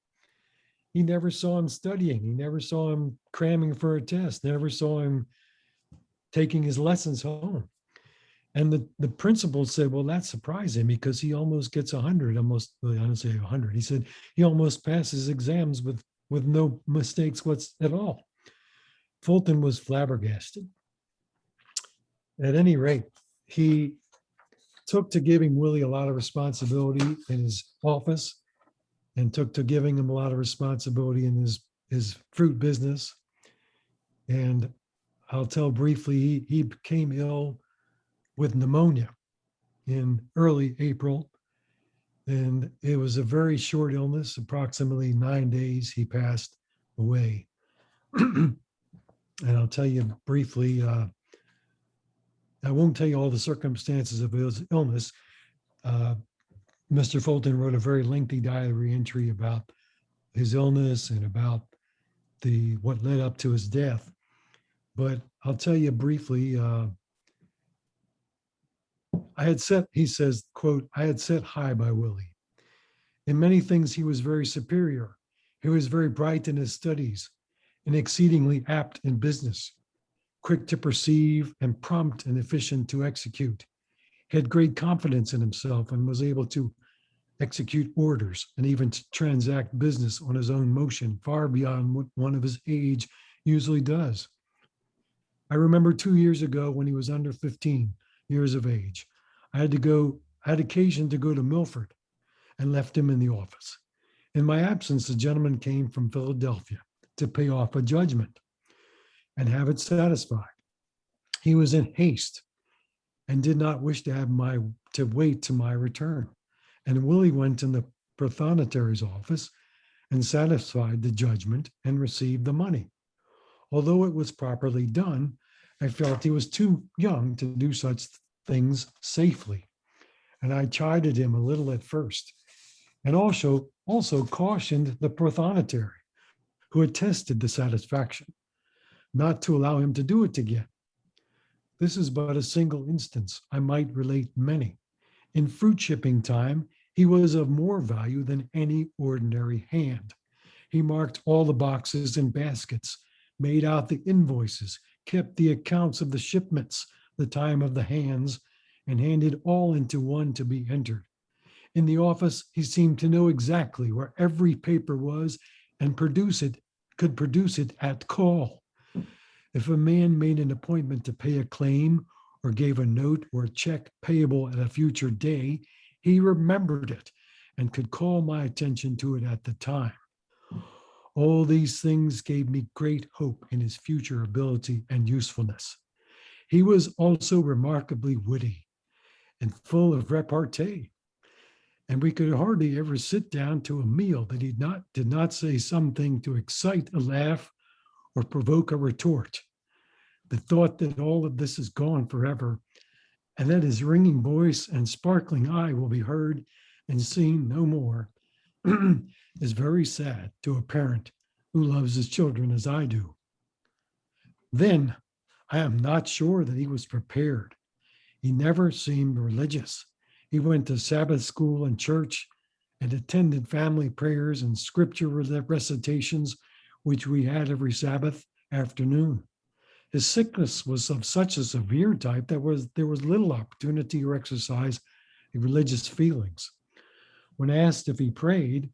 He never saw him studying. He never saw him cramming for a test, never saw him taking his lessons home. And the principal said, well, that's surprising because he almost gets 100, almost, well, I don't say 100. He said he almost passes exams with no mistakes at all. Fulton was flabbergasted. At any rate, he took to giving Willie a lot of responsibility in his office and took to giving him a lot of responsibility in his fruit business. And I'll tell briefly, he became ill with pneumonia in early April. And it was a very short illness, approximately 9 days, he passed away. And I'll tell you briefly, I won't tell you all the circumstances of his illness. Mr. Fulton wrote a very lengthy diary entry about his illness and about what led up to his death. But I'll tell you briefly, he says, quote, I had set high by Willie. In many things, he was very superior. He was very bright in his studies and exceedingly apt in business, quick to perceive and prompt and efficient to execute. He had great confidence in himself and was able to execute orders and even to transact business on his own motion far beyond what one of his age usually does. I remember 2 years ago when he was under 15 years of age, I had occasion to go to Milford and left him in the office. In my absence, a gentleman came from Philadelphia to pay off a judgment and have it satisfied. He was in haste and did not wish to wait to my return. And Willie went in the prothonotary office and satisfied the judgment and received the money. Although it was properly done, I felt he was too young to do such things safely. And I chided him a little at first, and also cautioned the prothonotary, who attested the satisfaction, not to allow him to do it again. This is but a single instance. I might relate many. In fruit shipping time, he was of more value than any ordinary hand. He marked all the boxes and baskets, made out the invoices, kept the accounts of the shipments, the time of the hands, and handed all into one to be entered. In the office, he seemed to know exactly where every paper was and could produce it at call. If a man made an appointment to pay a claim or gave a note or a check payable at a future day, he remembered it and could call my attention to it at the time. All these things gave me great hope in his future ability and usefulness. He was also remarkably witty and full of repartee, and we could hardly ever sit down to a meal that he did not say something to excite a laugh or provoke a retort. The thought that all of this is gone forever, and that his ringing voice and sparkling eye will be heard and seen no more, is very sad to a parent who loves his children as I do. Then I am not sure that he was prepared. He never seemed religious. He went to Sabbath school and church and attended family prayers and scripture recitations, which we had every Sabbath afternoon. His sickness was of such a severe type that there was little opportunity or exercise in religious feelings. When asked if he prayed,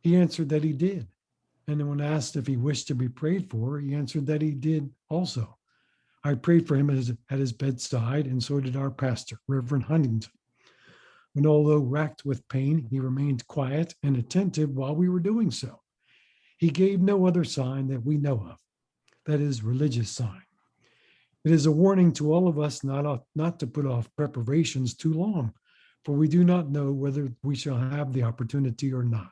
he answered that he did. And then when asked if he wished to be prayed for, he answered that he did also. I prayed for him at his bedside, and so did our pastor, Reverend Huntington. And although racked with pain, he remained quiet and attentive while we were doing so. He gave no other sign that we know of, that is, religious sign. It is a warning to all of us not to put off preparations too long, for we do not know whether we shall have the opportunity or not.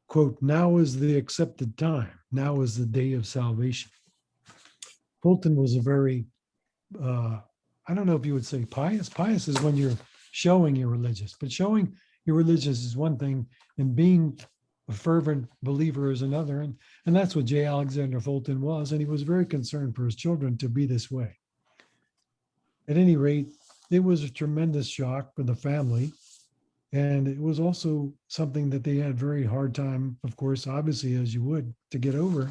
Quote, now is the accepted time. Now is the day of salvation. Fulton was a very, I don't know if you would say pious. Pious is when you're showing you're religious, but showing you're religious is one thing, and being a fervent believer is another. And that's what J. Alexander Fulton was. And he was very concerned for his children to be this way. At any rate, it was a tremendous shock for the family. And it was also something that they had very hard time, of course, obviously, as you would, to get over.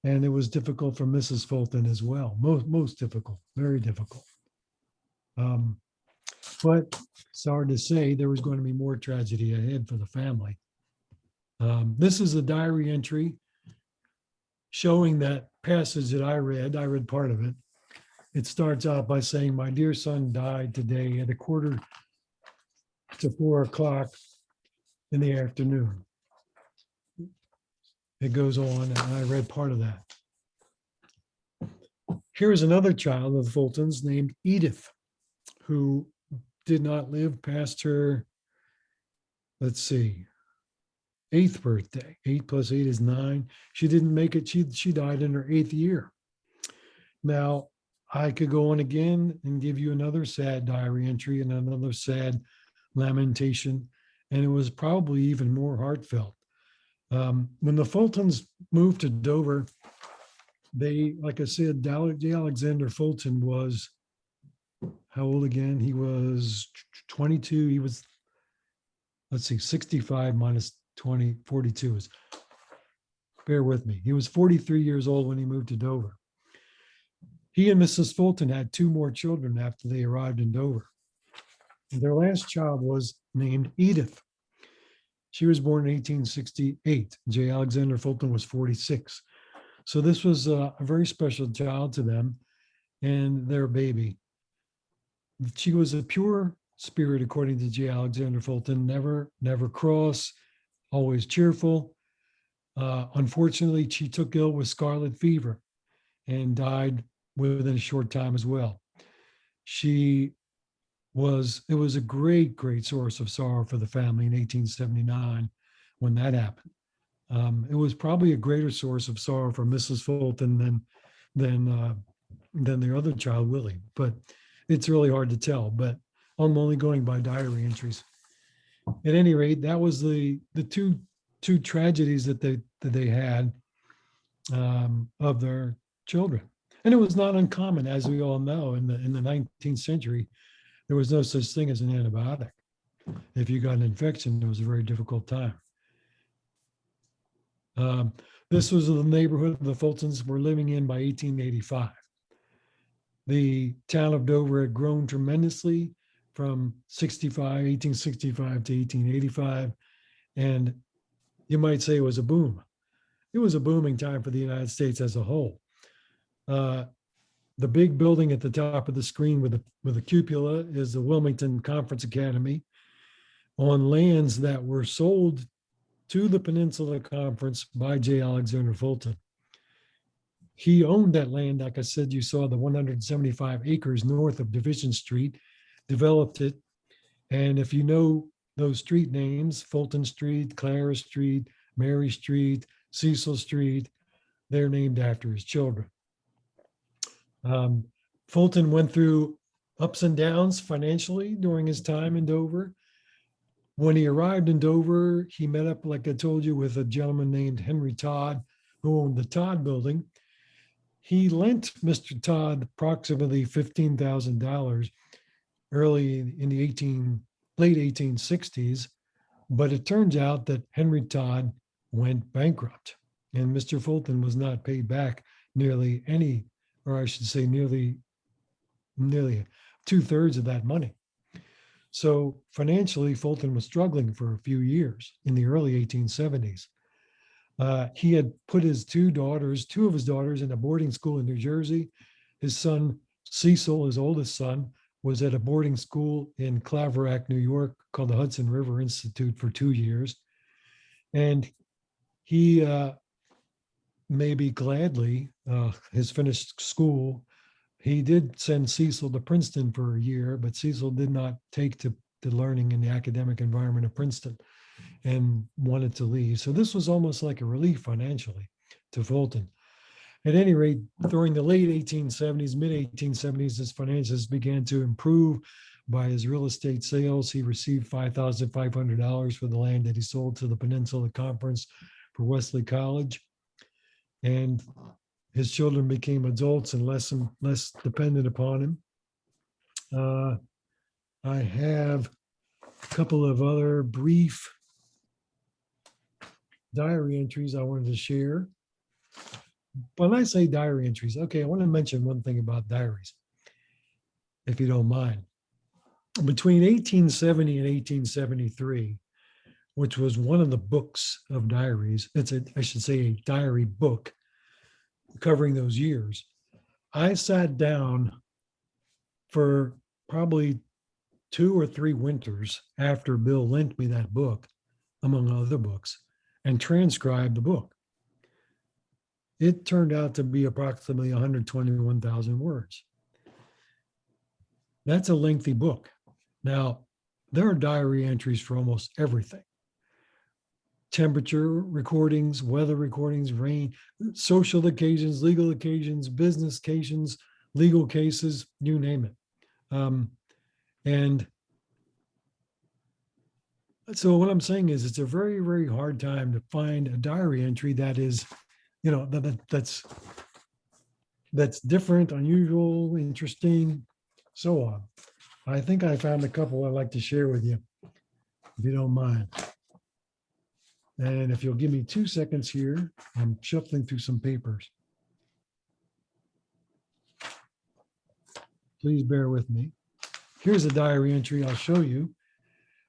And it was difficult for Mrs. Fulton as well, most difficult, very difficult. But sorry to say, there was going to be more tragedy ahead for the family. This is a diary entry showing that passage that I read part of it. It starts out by saying, my dear son died today at 3:45 in the afternoon. It goes on, and I read part of that. Here's another child of the Fultons named Edith, who did not live past her, let's see, 8th birthday. 8 + 8 is 9. She didn't make it. She died in her 8th year. Now, I could go on again and give you another sad diary entry and another sad lamentation, and it was probably even more heartfelt. When the Fultons moved to Dover, they, like I said, J. Alexander Fulton was, how old again? He was 22. He was, let's see, 65 minus 20, 42 is, bear with me. He was 43 years old when he moved to Dover. He and Mrs. Fulton had 2 more children after they arrived in Dover. Their last child was named Edith. She was born in 1868. J. Alexander Fulton was 46. So this was a very special child to them and their baby. She was a pure spirit, according to J. Alexander Fulton, never cross, always cheerful. Unfortunately, she took ill with scarlet fever and died within a short time as well. It was a great source of sorrow for the family in 1879 when that happened. It was probably a greater source of sorrow for Mrs. Fulton than their other child, Willie, but it's really hard to tell, but I'm only going by diary entries. At any rate, that was the two tragedies that they had of their children. And it was not uncommon, as we all know, in the 19th century, there was no such thing as an antibiotic. If you got an infection, it was a very difficult time. This was the neighborhood the Fultons were living in by 1885. The town of Dover had grown tremendously from 1865 to 1885. And you might say it was a boom. It was a booming time for the United States as a whole. The big building at the top of the screen with a cupola is the Wilmington Conference Academy on lands that were sold to the Peninsula Conference by J. Alexander Fulton. He owned that land. Like I said, you saw the 175 acres north of Division Street, developed it. And if you know those street names, Fulton Street, Clara Street, Mary Street, Cecil Street, they're named after his children. Fulton went through ups and downs financially during his time in Dover. When he arrived in Dover, he met up, like I told you, with a gentleman named Henry Todd, who owned the Todd Building. He lent Mr. Todd approximately $15,000 early in the late 1860s, but it turns out that Henry Todd went bankrupt, and Mr. Fulton was not paid back nearly 2/3 of that money. So financially, Fulton was struggling for a few years in the early 1870s. He had put two of his daughters in a boarding school in New Jersey. His son, Cecil, his oldest son, was at a boarding school in Claverack, New York, called the Hudson River Institute for 2 years. And he maybe gladly has finished school he did send Cecil to Princeton for a year, but Cecil did not take to learning in the academic environment of Princeton and wanted to leave. So this was almost like a relief financially to Fulton. At any rate, during the late 1870s, mid 1870s, his finances began to improve by his real estate sales. He received $5,500 for the land that he sold to the Peninsula Conference for Wesley College. And his children became adults and less dependent upon him. I have a couple of other brief diary entries I wanted to share. When I say diary entries, okay, I want to mention one thing about diaries, if you don't mind. Between 1870 and 1873, which was one of the books of diaries, I should say a diary book covering those years, I sat down for probably 2 or 3 winters after Bill lent me that book, among other books, and transcribed the book. It turned out to be approximately 121,000 words. That's a lengthy book. Now, there are diary entries for almost everything. Temperature recordings, weather recordings, rain, social occasions, legal occasions, business occasions, legal cases, you name it. And so what I'm saying is it's a very, very hard time to find a diary entry that is, you know, that's different, unusual, interesting, so on. I think I found a couple I'd like to share with you, if you don't mind. And if you'll give me 2 seconds here, I'm shuffling through some papers. Please bear with me. Here's a diary entry I'll show you.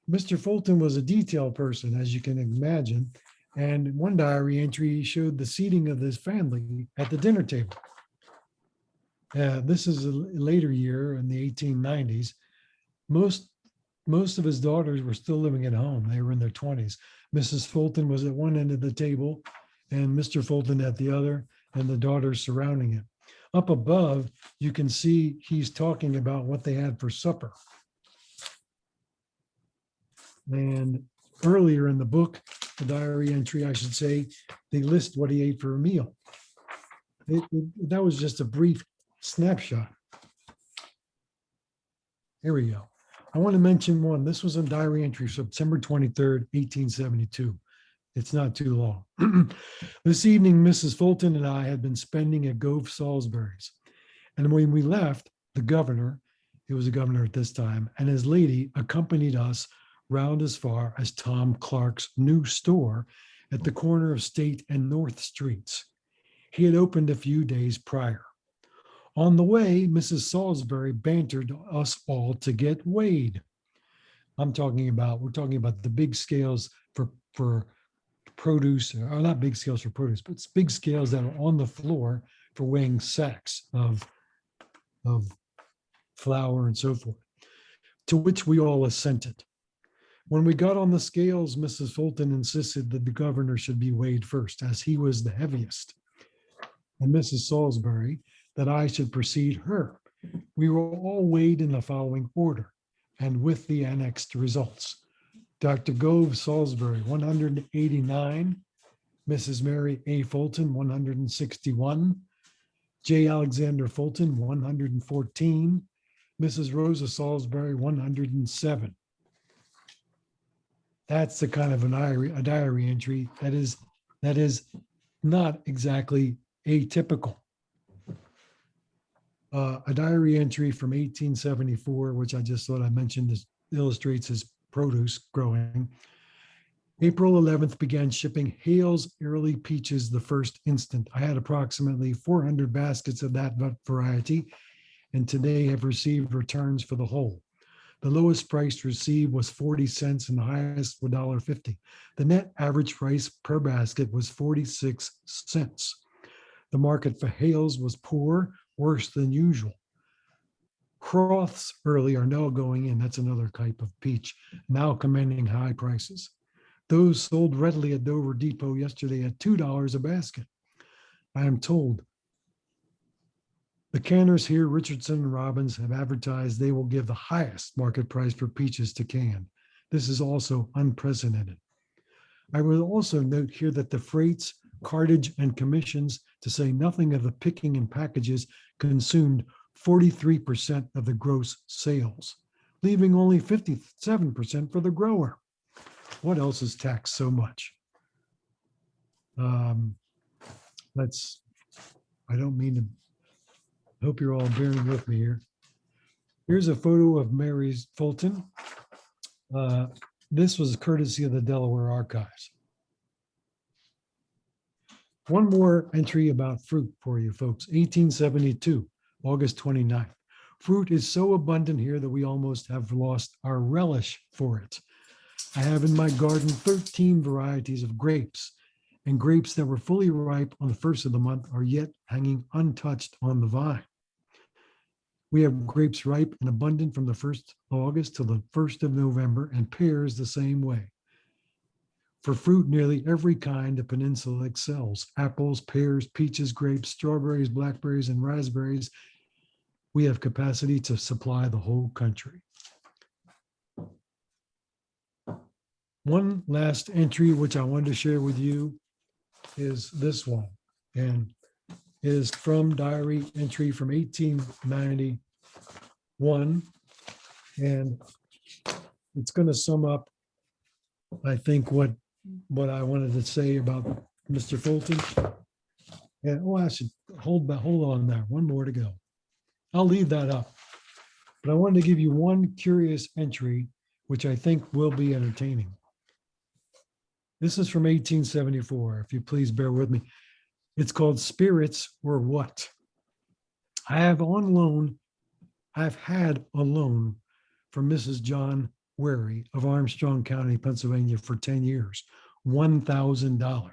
Mr. Fulton was a detail person, as you can imagine. And one diary entry showed the seating of his family at the dinner table. This is a later year in the 1890s. Most of his daughters were still living at home. They were in their 20s. Mrs. Fulton was at one end of the table and Mr. Fulton at the other, and the daughters surrounding it. Up above, you can see he's talking about what they had for supper. And earlier in the book, the diary entry, I should say, they list what he ate for a meal. That was just a brief snapshot. Here we go. I want to mention one. This was a diary entry, September 23rd, 1872. It's not too long. This evening, Mrs. Fulton and I had been spending at Gove Salisbury's. And when we left, the governor, he was a governor at this time, and his lady accompanied us round as far as Tom Clark's new store at the corner of State and North Streets. He had opened a few days prior. On the way, Mrs. Salisbury bantered us all to get weighed. We're talking about the big scales for produce, or not big scales for produce, but it's big scales that are on the floor for weighing sacks of flour and so forth, to which we all assented. When we got on the scales, Mrs. Fulton insisted that the governor should be weighed first, as he was the heaviest, and Mrs. Salisbury that I should precede her. We were all weighed in the following order, and with the annexed results. Dr. Gove Salisbury, 189. Mrs. Mary A. Fulton, 161. J. Alexander Fulton, 114. Mrs. Rosa Salisbury, 107. That's the kind of a diary entry that is not exactly atypical. A diary entry from 1874, which I just thought I mentioned, this illustrates his produce growing. April 11th began shipping Hale's early peaches the first instant. I had approximately 400 baskets of that variety, and today have received returns for the whole. The lowest price received was 40 cents and the highest was $1.50. The net average price per basket was 46 cents. The market for Hales was poor, worse than usual. Croths early are now going in. That's another type of peach, now commanding high prices. Those sold readily at Dover Depot yesterday at $2 a basket. I am told The canners here, Richardson and Robbins, have advertised they will give the highest market price for peaches to can. This is also unprecedented. I will also note here that the freights, cartage, and commissions, to say nothing of the picking and packages, consumed 43% of the gross sales, leaving only 57% for the grower. What else is taxed so much? I don't mean to, hope you're all bearing with me here. Here's a photo of Mary's Fulton. This was courtesy of the Delaware Archives. One more entry about fruit for you folks. 1872, August 29th. Fruit is so abundant here that we almost have lost our relish for it. I have in my garden 13 varieties of grapes, and grapes that were fully ripe on the first of the month are yet hanging untouched on the vine. We have grapes ripe and abundant from the 1st of August to the 1st of November, and pears the same way. For fruit, nearly every kind the peninsula excels. Apples, pears, peaches, grapes, strawberries, blackberries, and raspberries. We have capacity to supply the whole country. One last entry which I wanted to share with you is this one, and is from diary entry from 1891, and it's going to sum up, I think, what I wanted to say about Mr. Fulton. And I should hold on there. One more to go. I'll leave that up, but I wanted to give you one curious entry, which I think will be entertaining. This is from 1874. If you please bear with me. It's called Spirits or What? I've had a loan from Mrs. John Wary of Armstrong County, Pennsylvania for 10 years, $1,000,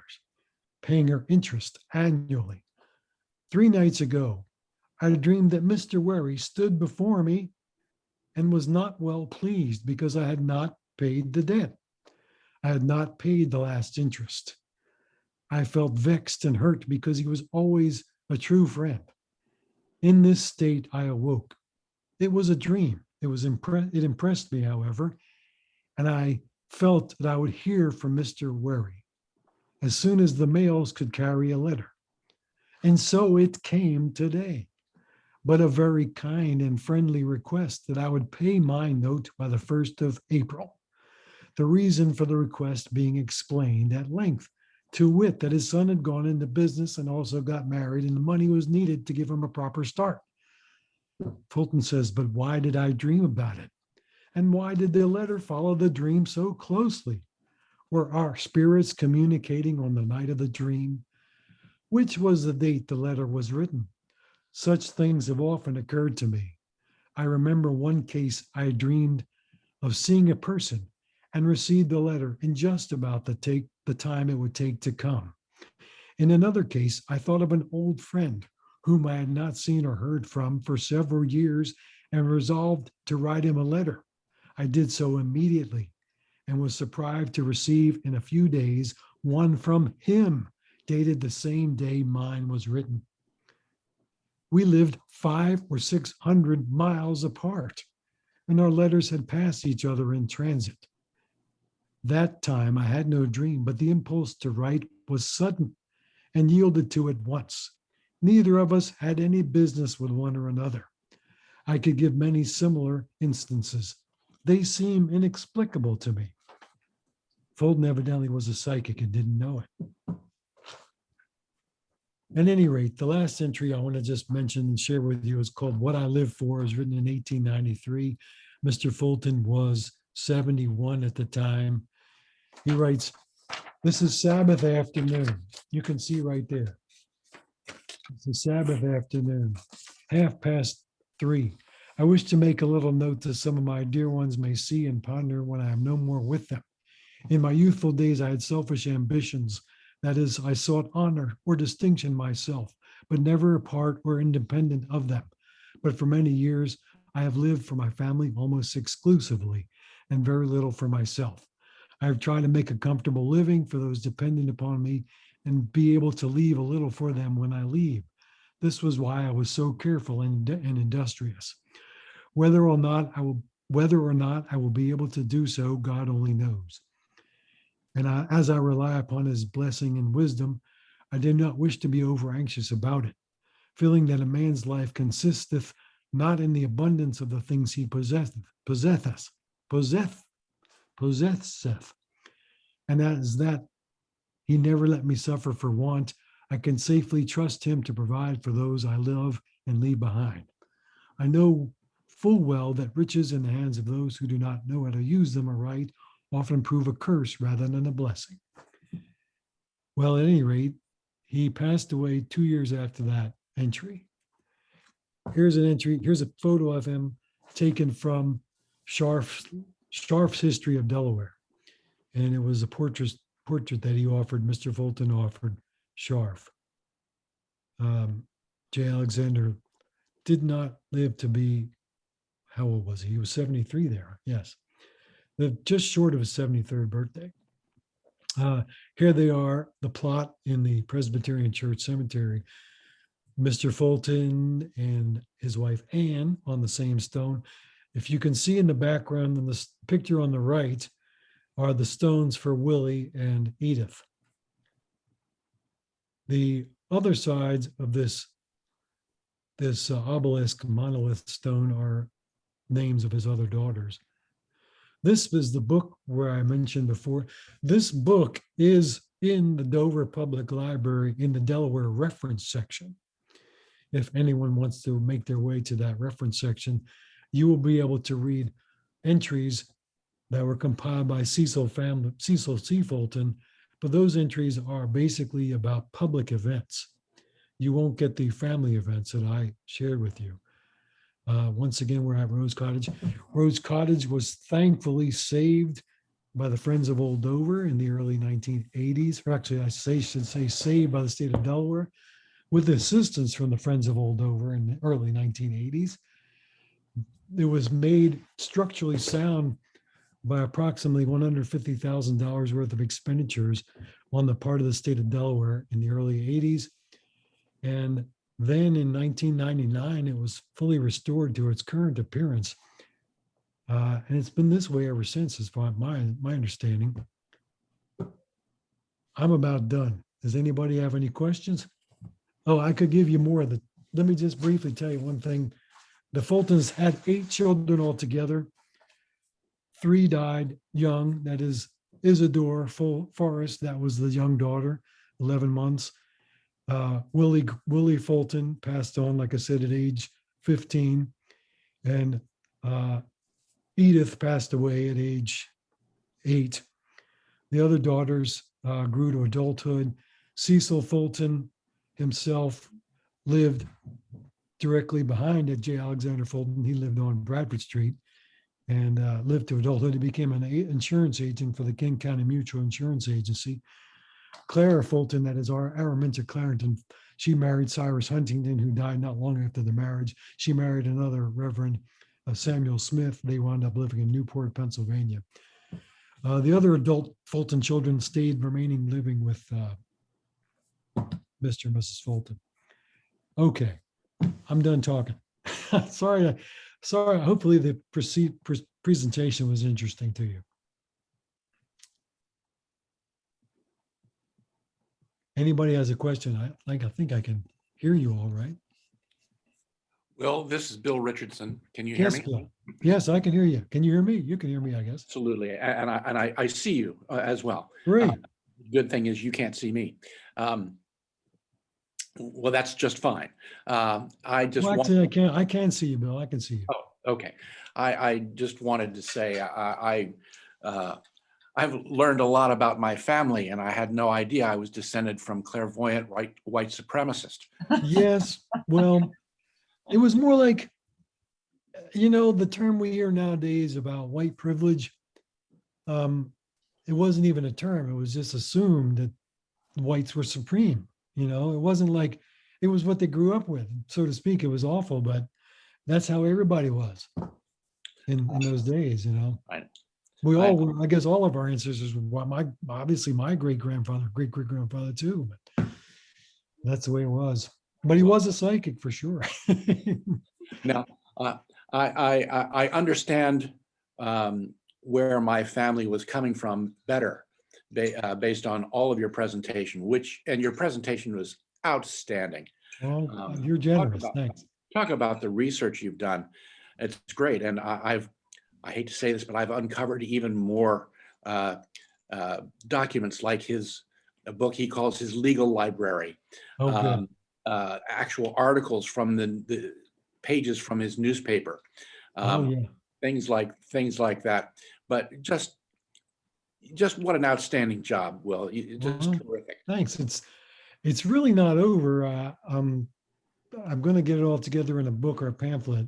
paying her interest annually. 3 nights ago, I dreamed that Mr. Wary stood before me and was not well pleased because I had not paid the debt. I had not paid the last interest. I felt vexed and hurt because he was always a true friend. In this state, I awoke. It was a dream. It impressed me, however, and I felt that I would hear from Mr. Wary as soon as the mails could carry a letter. And so it came today, but a very kind and friendly request that I would pay my note by the 1st of April. The reason for the request being explained at length, to wit, that his son had gone into business and also got married, and the money was needed to give him a proper start. Fulton says, but why did I dream about it? And why did the letter follow the dream so closely? Were our spirits communicating on the night of the dream? Which was the date the letter was written? Such things have often occurred to me. I remember one case I dreamed of seeing a person and received the letter in just about the time it would take to come. In another case, I thought of an old friend whom I had not seen or heard from for several years and resolved to write him a letter. I did so immediately and was surprised to receive in a few days one from him, dated the same day mine was written. We lived 500 or 600 miles apart, and our letters had passed each other in transit. That time I had no dream, but the impulse to write was sudden and yielded to it once. Neither of us had any business with one or another. I could give many similar instances. They seem inexplicable to me. Fulton evidently was a psychic and didn't know it. At any rate, the last entry I want to just mention and share with you is called What I Live For. It was written in 1893. Mr. Fulton was 71 at the time. He writes, this is Sabbath afternoon. You can see right there. It's a Sabbath afternoon, 3:30. I wish to make a little note that some of my dear ones may see and ponder when I am no more with them. In my youthful days, I had selfish ambitions. That is, I sought honor or distinction myself, but never apart or independent of them. But for many years, I have lived for my family almost exclusively and very little for myself. I have tried to make a comfortable living for those dependent upon me and be able to leave a little for them when I leave. This was why I was so careful and industrious. Whether or not I will be able to do so, God only knows. And as I rely upon his blessing and wisdom, I did not wish to be over anxious about it, feeling that a man's life consisteth not in the abundance of the things he possesseth, and that he never let me suffer for want. I can safely trust him to provide for those I love and leave behind. I know full well that riches in the hands of those who do not know how to use them aright often prove a curse rather than a blessing. Well, at any rate, he passed away 2 years after that entry. Here's an entry. Here's a photo of him taken from Scharf's History of Delaware. And it was a portrait that he offered, Mr. Fulton offered Scharf. J. Alexander did not live to be, how old was he? He was 73 there, yes. Lived just short of his 73rd birthday. Here they are, the plot in the Presbyterian Church Cemetery. Mr. Fulton and his wife Anne on the same stone. If you can see in the background in the picture on the right are the stones for Willie and Edith. The other sides of this obelisk monolith stone are names of his other daughters. This is the book where I mentioned before. This book is in the Dover Public Library in the Delaware reference section. If anyone wants to make their way to that reference section, you will be able to read entries that were compiled by Cecil C. Fulton, but those entries are basically about public events. You won't get the family events that I shared with you. Once again, we're at Rose Cottage. Rose Cottage was thankfully saved by the Friends of Old Dover in the early 1980s, or actually should say saved by the state of Delaware, with assistance from the Friends of Old Dover in the early 1980s. It was made structurally sound by approximately $150,000 worth of expenditures on the part of the state of Delaware in the early 80s. And then in 1999, it was fully restored to its current appearance. And it's been this way ever since, as far as my understanding. I'm about done. Does anybody have any questions? Oh, I could give you more of the, let me just briefly tell you one thing. The Fultons had 8 children altogether. 3 died young. That is Isadore Forrest, that was the young daughter, 11 months. Willie Fulton passed on, like I said, at age 15. And Edith passed away at age 8. The other daughters grew to adulthood. Cecil Fulton himself lived directly behind J. Alexander Fulton. He lived on Bradford Street and lived to adulthood. He became an insurance agent for the King County Mutual Insurance Agency. Clara Fulton, that is our Araminta Clarendon, she married Cyrus Huntington, who died not long after the marriage. She married another Reverend Samuel Smith. They wound up living in Newport, Pennsylvania. The other adult Fulton children stayed living with Mr. and Mrs. Fulton. Okay, I'm done talking. Sorry. Hopefully the presentation was interesting to you. Anybody has a question? I think I can hear you all right. Well, this is Bill Richardson. Can you hear Yes, me? Bill. Yes, I can hear you. Can you hear me? You can hear me, I guess. Absolutely. And I see you as well. Great. Good thing is you can't see me. Well, that's just fine. I just Well, want. actually, I can see you, Bill. I can see you. Oh, okay. I just wanted to say I've learned a lot about my family, and I had no idea I was descended from clairvoyant white supremacist. Yes. Well, it was more like, the term we hear nowadays about white privilege. It wasn't even a term. It was just assumed that whites were supreme. It wasn't like it was what they grew up with, so to speak. It was awful, but that's how everybody was in those days. Right. We all were, I guess all of our ancestors were obviously my great-grandfather too, but that's the way it was. but he was a psychic for sure. Now, I understand where my family was coming from better based on all of your presentation, and your presentation was outstanding. Well, you're Talk generous. about, Thanks. talk about the research you've done. It's great. And I hate to say this, but I've uncovered even more documents like a book he calls his legal library. Oh, good. Actual articles from the pages from his newspaper. Oh, yeah. Things like that. But just what an outstanding job, Will. Just Well, terrific. thanks. It's really not over. I'm going to get it all together in a book or a pamphlet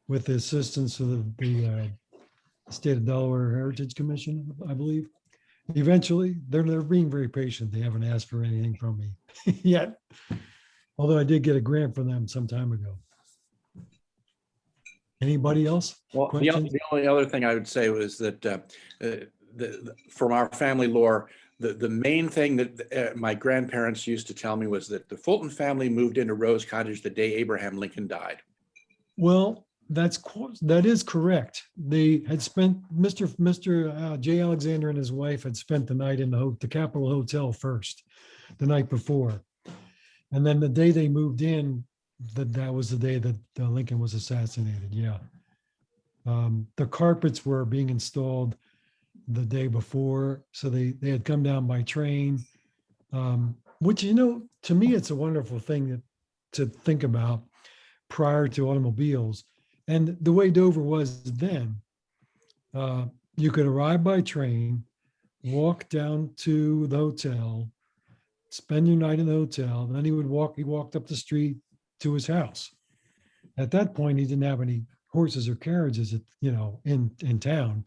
with the assistance of the State of Delaware Heritage Commission, I believe. Eventually, they're being very patient. They haven't asked for anything from me yet, although I did get a grant from them some time ago. Anybody else? Well, Questions? the only other thing I would say was that from our family lore, the main thing that my grandparents used to tell me was that the Fulton family moved into Rose Cottage the day Abraham Lincoln died. Well, that is correct. They had spent Mr. J. Alexander and his wife had spent the night in the Capitol Hotel first, the night before, and then the day they moved in, that was the day that Lincoln was assassinated. Yeah, the carpets were being installed the day before, so they had come down by train, which to me it's a wonderful thing to think about prior to automobiles. And the way Dover was then, you could arrive by train, walk down to the hotel, spend your night in the hotel, and then he walked up the street to his house. At that point, he didn't have any horses or carriages, in town,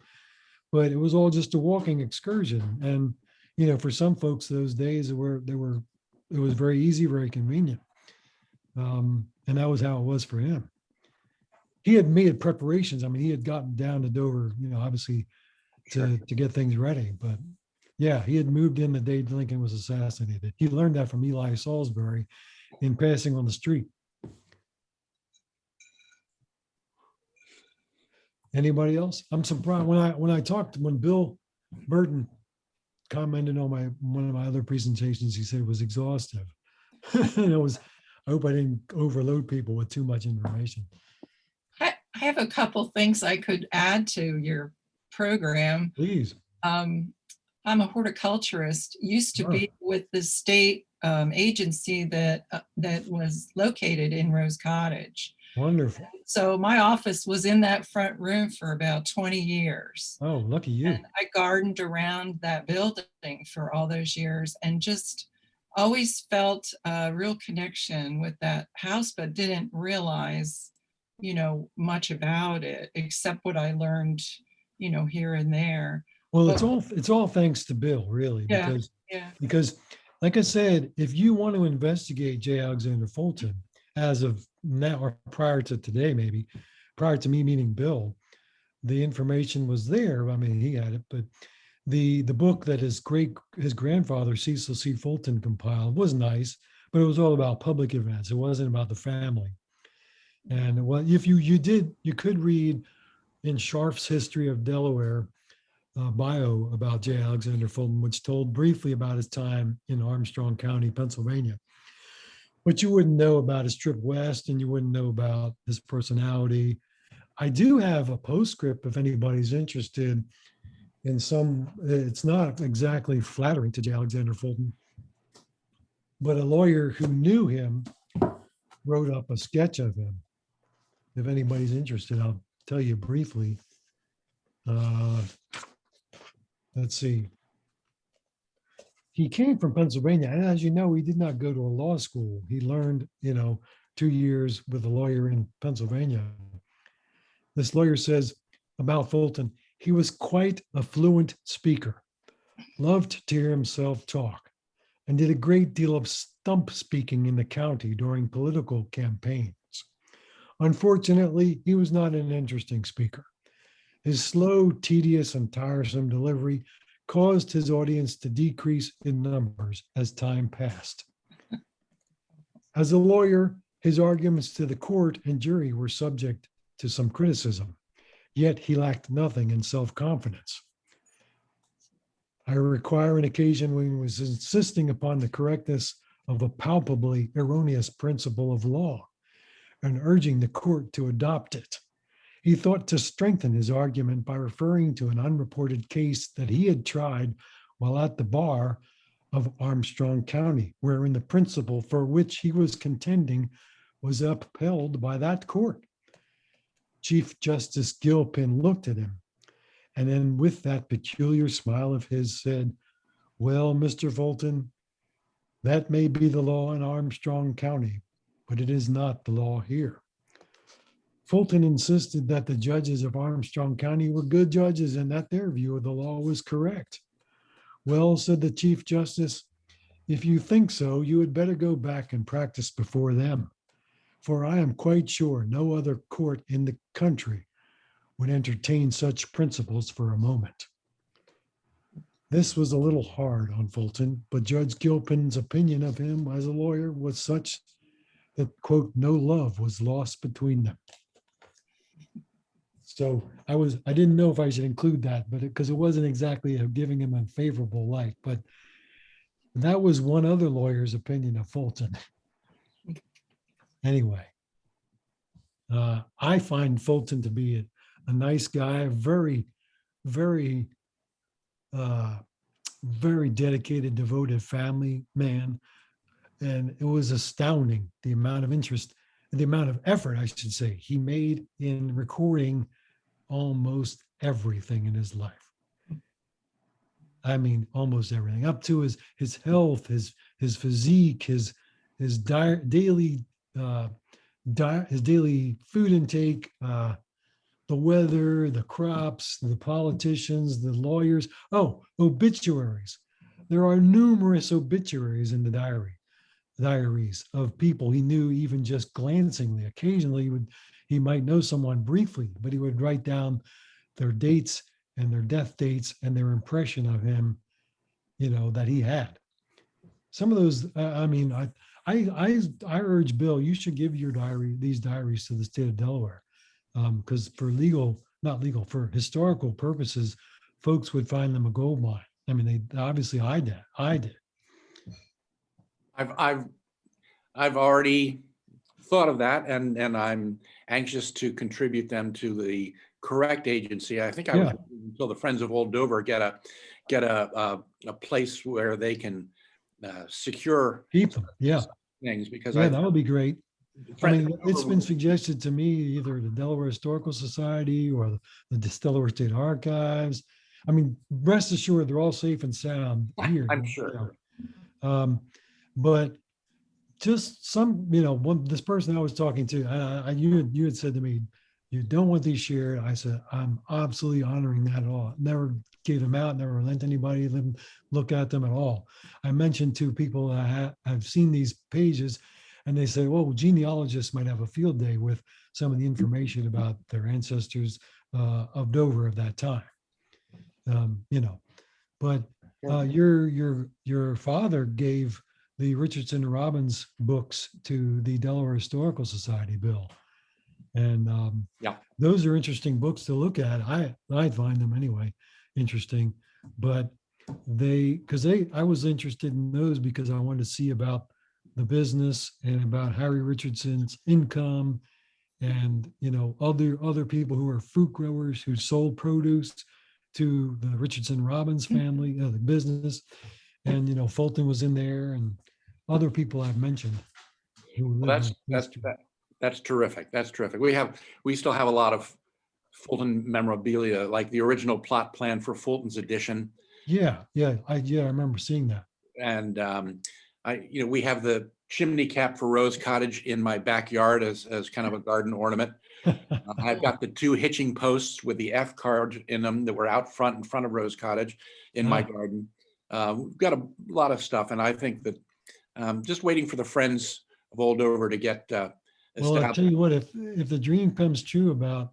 but it was all just a walking excursion. And, for some folks those days it was very easy, very convenient. And that was how it was for him. He had made preparations. I mean, he had gotten down to Dover, obviously to get things ready. But yeah, he had moved in the day Lincoln was assassinated. He learned that from Eli Salisbury in passing on the street. Anybody else? I'm surprised when Bill Burton commented on one of my other presentations, he said it was exhaustive. And I hope I didn't overload people with too much information. I have a couple things I could add to your program. Please. I'm a horticulturist, used to be with the state agency that was located in Rose Cottage. Wonderful. So my office was in that front room for about 20 years. Oh, lucky you. And I gardened around that building for all those years and just always felt a real connection with that house, but didn't realize much about it except what I learned here and there. Well, it's all thanks to Bill, really. Yeah, because like I said, if you want to investigate J. Alexander Fulton as of now or prior to today, maybe prior to me meeting Bill, the information was there. I mean, he had it, but the book that his grandfather Cecil C. Fulton compiled was nice, but it was all about public events. It wasn't about the family. And if you could read in Scharf's History of Delaware bio about J. Alexander Fulton, which told briefly about his time in Armstrong County, Pennsylvania. But you wouldn't know about his trip west, and you wouldn't know about his personality. I do have a postscript if anybody's interested in it's not exactly flattering to J. Alexander Fulton, but a lawyer who knew him wrote up a sketch of him. If anybody's interested, I'll tell you briefly. Let's see. He came from Pennsylvania, and as you know, he did not go to a law school. He learned, 2 years with a lawyer in Pennsylvania. This lawyer says about Fulton, he was quite a fluent speaker, loved to hear himself talk, and did a great deal of stump speaking in the county during political campaigns. Unfortunately, he was not an interesting speaker. His slow, tedious, and tiresome delivery caused his audience to decrease in numbers as time passed. As a lawyer, his arguments to the court and jury were subject to some criticism, yet he lacked nothing in self-confidence. I require an occasion when he was insisting upon the correctness of a palpably erroneous principle of law and urging the court to adopt it. He thought to strengthen his argument by referring to an unreported case that he had tried while at the bar of Armstrong County, wherein the principle for which he was contending was upheld by that court. Chief Justice Gilpin looked at him and then with that peculiar smile of his said, "Well, Mr. Fulton, that may be the law in Armstrong County, but it is not the law here." Fulton insisted that the judges of Armstrong County were good judges and that their view of the law was correct. "Well," said the Chief Justice, "if you think so, you had better go back and practice before them, for I am quite sure no other court in the country would entertain such principles for a moment." This was a little hard on Fulton, but Judge Gilpin's opinion of him as a lawyer was such that, quote, "no love was lost between them." So I didn't know if I should include that, but because it wasn't exactly giving him a favorable light, but that was one other lawyer's opinion of Fulton. Anyway, I find Fulton to be a nice guy, a very, very, very dedicated, devoted family man. And it was astounding the amount of interest, the amount of effort, I should say, he made in recording almost everything in his life. I mean, almost everything, up to his health, his physique, his daily his daily food intake, the weather, the crops, the politicians, the lawyers. Oh, obituaries. There are numerous obituaries in the diaries of people he knew, even just glancingly. Occasionally he might know someone briefly, but he would write down their dates and their death dates and their impression of him, that he had. Some of those, I urge Bill, you should give these diaries to the state of Delaware, because for historical purposes, folks would find them a gold mine. I mean, they obviously I did. I've already thought of that, and I'm anxious to contribute them to the correct agency. I think I was until the Friends of Old Dover get a place where they can secure Keep them. Yeah. things, because that would be great. I mean, it's been Dover- suggested to me either the Delaware Historical Society or the Delaware State Archives. I mean, rest assured, they're all safe and sound here. I'm sure. But just this person I was talking to, you had said to me, you don't want these shared. I said, I'm absolutely honoring that at all. Never gave them out, never lent anybody them look at them at all. I mentioned to people that I've seen these pages, and they say, well, genealogists might have a field day with some of the information about their ancestors of Dover of that time. But your father gave the Richardson Robbins books to the Delaware Historical Society, Bill. And those are interesting books to look at. I find them anyway interesting, but I was interested in those because I wanted to see about the business and about Harry Richardson's income and other people who are fruit growers who sold produce to the Richardson Robbins family, the business. And Fulton was in there and other people I've mentioned. That's terrific. That's terrific. We still have a lot of Fulton memorabilia, like the original plot plan for Fulton's edition. I remember seeing that. And we have the chimney cap for Rose Cottage in my backyard as kind of a garden ornament. I've got the 2 hitching posts with the F card in them that were out front in front of Rose Cottage in my garden. We've got a lot of stuff, and I think that just waiting for the Friends of Old Dover to get well, I'll tell you what, if the dream comes true about,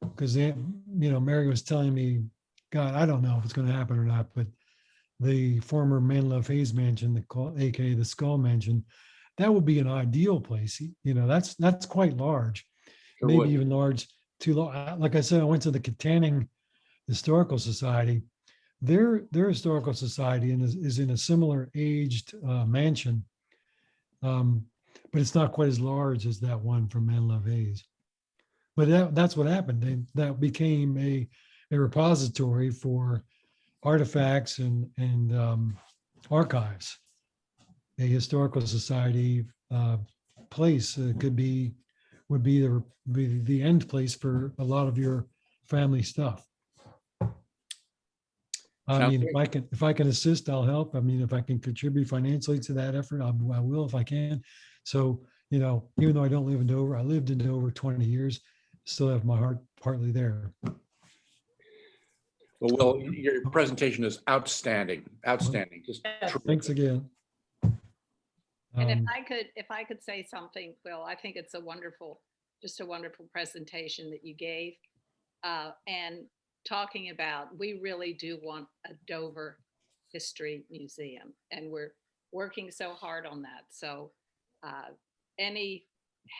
because Mary was telling me, God, I don't know if it's going to happen or not, but the former Manlove Hayes Mansion, aka the Skull Mansion, that would be an ideal place. You know, that's quite large, Sure maybe would. even large, too large. Like I said, I went to the Katanning Historical Society. Their historical society is in a similar aged mansion, but it's not quite as large as that one from Manleves. But that's what happened. That became a repository for artifacts and archives. A historical society place would be the end place for a lot of your family stuff. I Sounds mean, great. if I can assist, I'll help. I mean, if I can contribute financially to that effort, I will if I can. So, you know, even though I don't live in Dover, I lived in Dover 20 years, still have my heart partly there. Well, Will, your presentation is outstanding, outstanding. Just Yes. Thanks terrific. again. And Um, if I could say something, Will, I think it's just a wonderful presentation that you gave. And talking about, we really do want a Dover History Museum, and we're working so hard on that. So any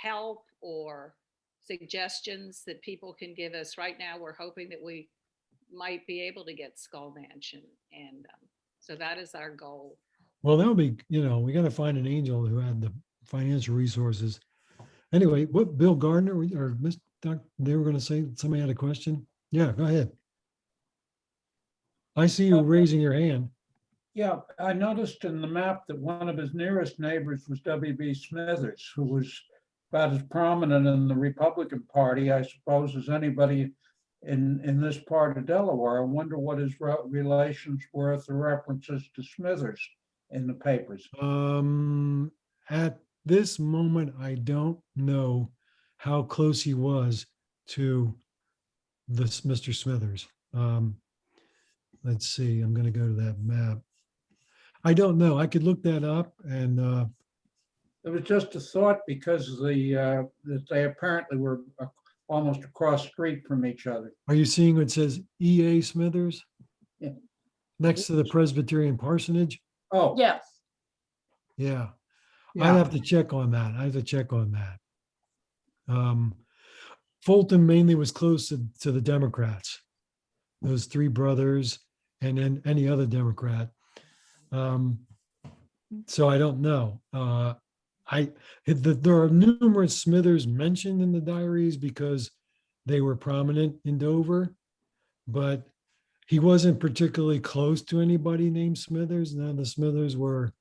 help or suggestions that people can give us right now, we're hoping that we might be able to get Skull Mansion. And so that is our goal. Well, that'll be, you know, we got to find an angel who had the financial resources. Anyway, what Bill Gardner or Miss Doc, they were going to say somebody had a question. Yeah, go ahead. I see you raising your hand. Yeah, I noticed in the map that one of his nearest neighbors was W.B. Smithers, who was about as prominent in the Republican Party, I suppose, as anybody in this part of Delaware. I wonder what his relations were with the references to Smithers in the papers. At this moment, I don't know how close he was to this Mr. Smithers. Let's see, I'm going to go to that map. I don't know. I could look that up and It was just a thought because that they apparently were almost across the street from each other. are you seeing what says E.A. Smithers? Yeah. Next to the Presbyterian parsonage? Oh, Yes. Yeah. I'd yeah, have to check on that. I have to check on that. Fulton mainly was close to the Democrats, those three brothers, and then any other Democrat. So I don't know. There are numerous Smithers mentioned in the diaries because they were prominent in Dover, but he wasn't particularly close to anybody named Smithers. None of the Smithers were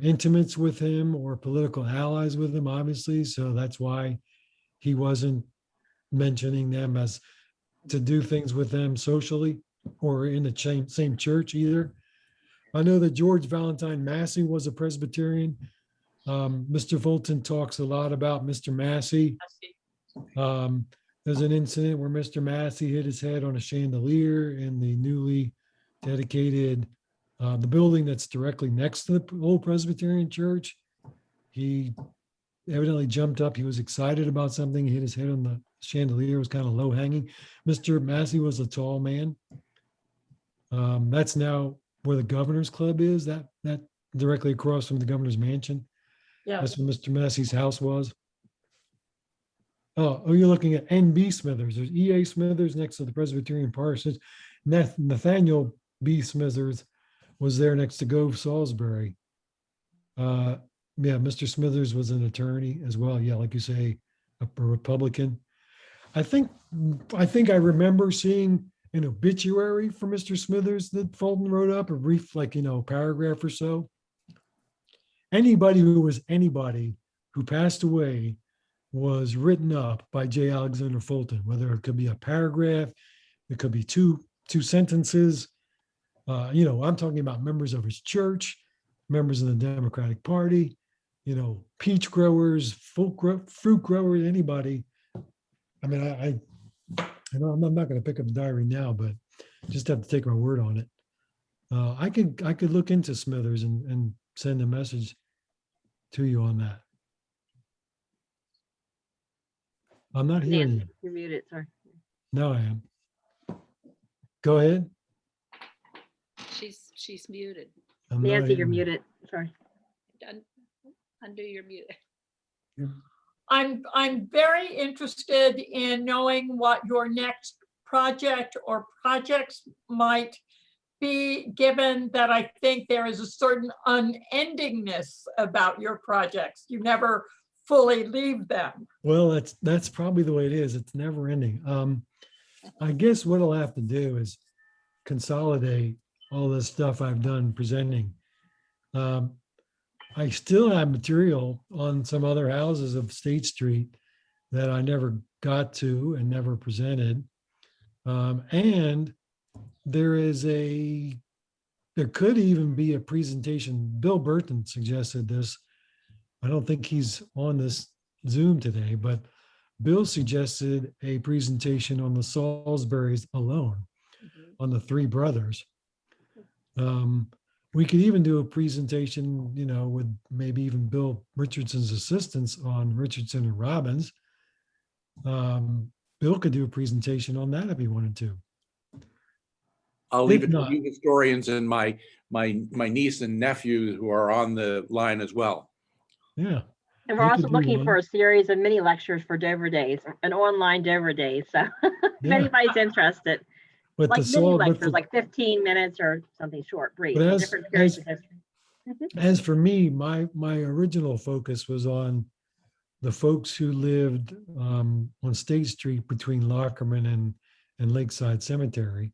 intimates with him or political allies with him, obviously. So that's why he wasn't mentioning them as to do things with them socially or in the same church either. I know that George Valentine Massey was a Presbyterian. Mr. Fulton talks a lot about Mr. Massey. There's an incident where Mr. Massey hit his head on a chandelier in the newly dedicated the building that's directly next to the old Presbyterian church. He evidently jumped up. He was excited about something. He hit his head on the chandelier. It was kind of low hanging. Mr. Massey was a tall man. That's now where the governor's club is, that directly across from the governor's mansion. Yeah. That's where Mr. Massey's house was. Oh, you're looking at N.B. Smithers. There's E.A. Smithers next to the Presbyterian parsonage. Nathaniel B. Smithers was there next to Gove Salisbury. Yeah, Mr. Smithers was an attorney as well. Yeah, like you say, a Republican. I think I remember seeing an obituary for Mr. Smithers that Fulton wrote up, a brief, paragraph or so. Anybody who passed away was written up by J. Alexander Fulton, whether it could be a paragraph, it could be two sentences. I'm talking about members of his church, members of the Democratic Party, peach growers, fruit growers, anybody. I mean, I know I'm not going to pick up the diary now, but just have to take my word on it. I could look into Smithers and send a message to you on that. I'm not hearing you. Nancy, you're muted, sorry. No, I am. Go ahead. She's muted. I'm not Nancy, you're hearing you. muted, sorry. Undo your mute. I'm very interested in knowing what your next project or projects might be, given that I think there is a certain unendingness about your projects. You never fully leave them. Well, that's probably the way it is. It's never ending. I guess what I'll have to do is consolidate all this stuff I've done presenting. I still have material on some other houses of State Street that I never got to and never presented. And there could even be a presentation. Bill Burton suggested this. I don't think he's on this Zoom today, but Bill suggested a presentation on the Salisburys alone, on the three brothers. We could even do a presentation, with maybe even Bill Richardson's assistants on Richardson and Robbins. Bill could do a presentation on that if he wanted to. I'll leave If it to not- you historians and my niece and nephew who are on the line as well. Yeah. And we're We also could do looking one. for a series of mini lectures for Dover Days, an online Dover Days. So if Yeah. anybody's interested, But like the mini Sol- but lectures, the- like 15 minutes or something short, brief, But on as- different periods as- of history. As for me, my original focus was on the folks who lived on State Street between Lockerman and Lakeside Cemetery.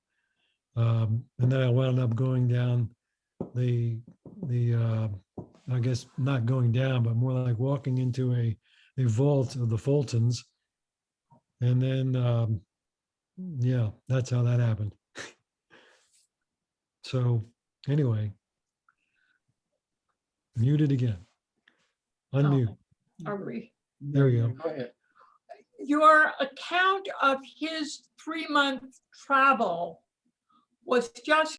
And then I wound up going down the I guess not going down, but more like walking into a vault of the Fultons. And then, yeah, that's how that happened. So anyway, muted again. Unmute. Are we? There we go. Go ahead. Your account of his 3-month travel was just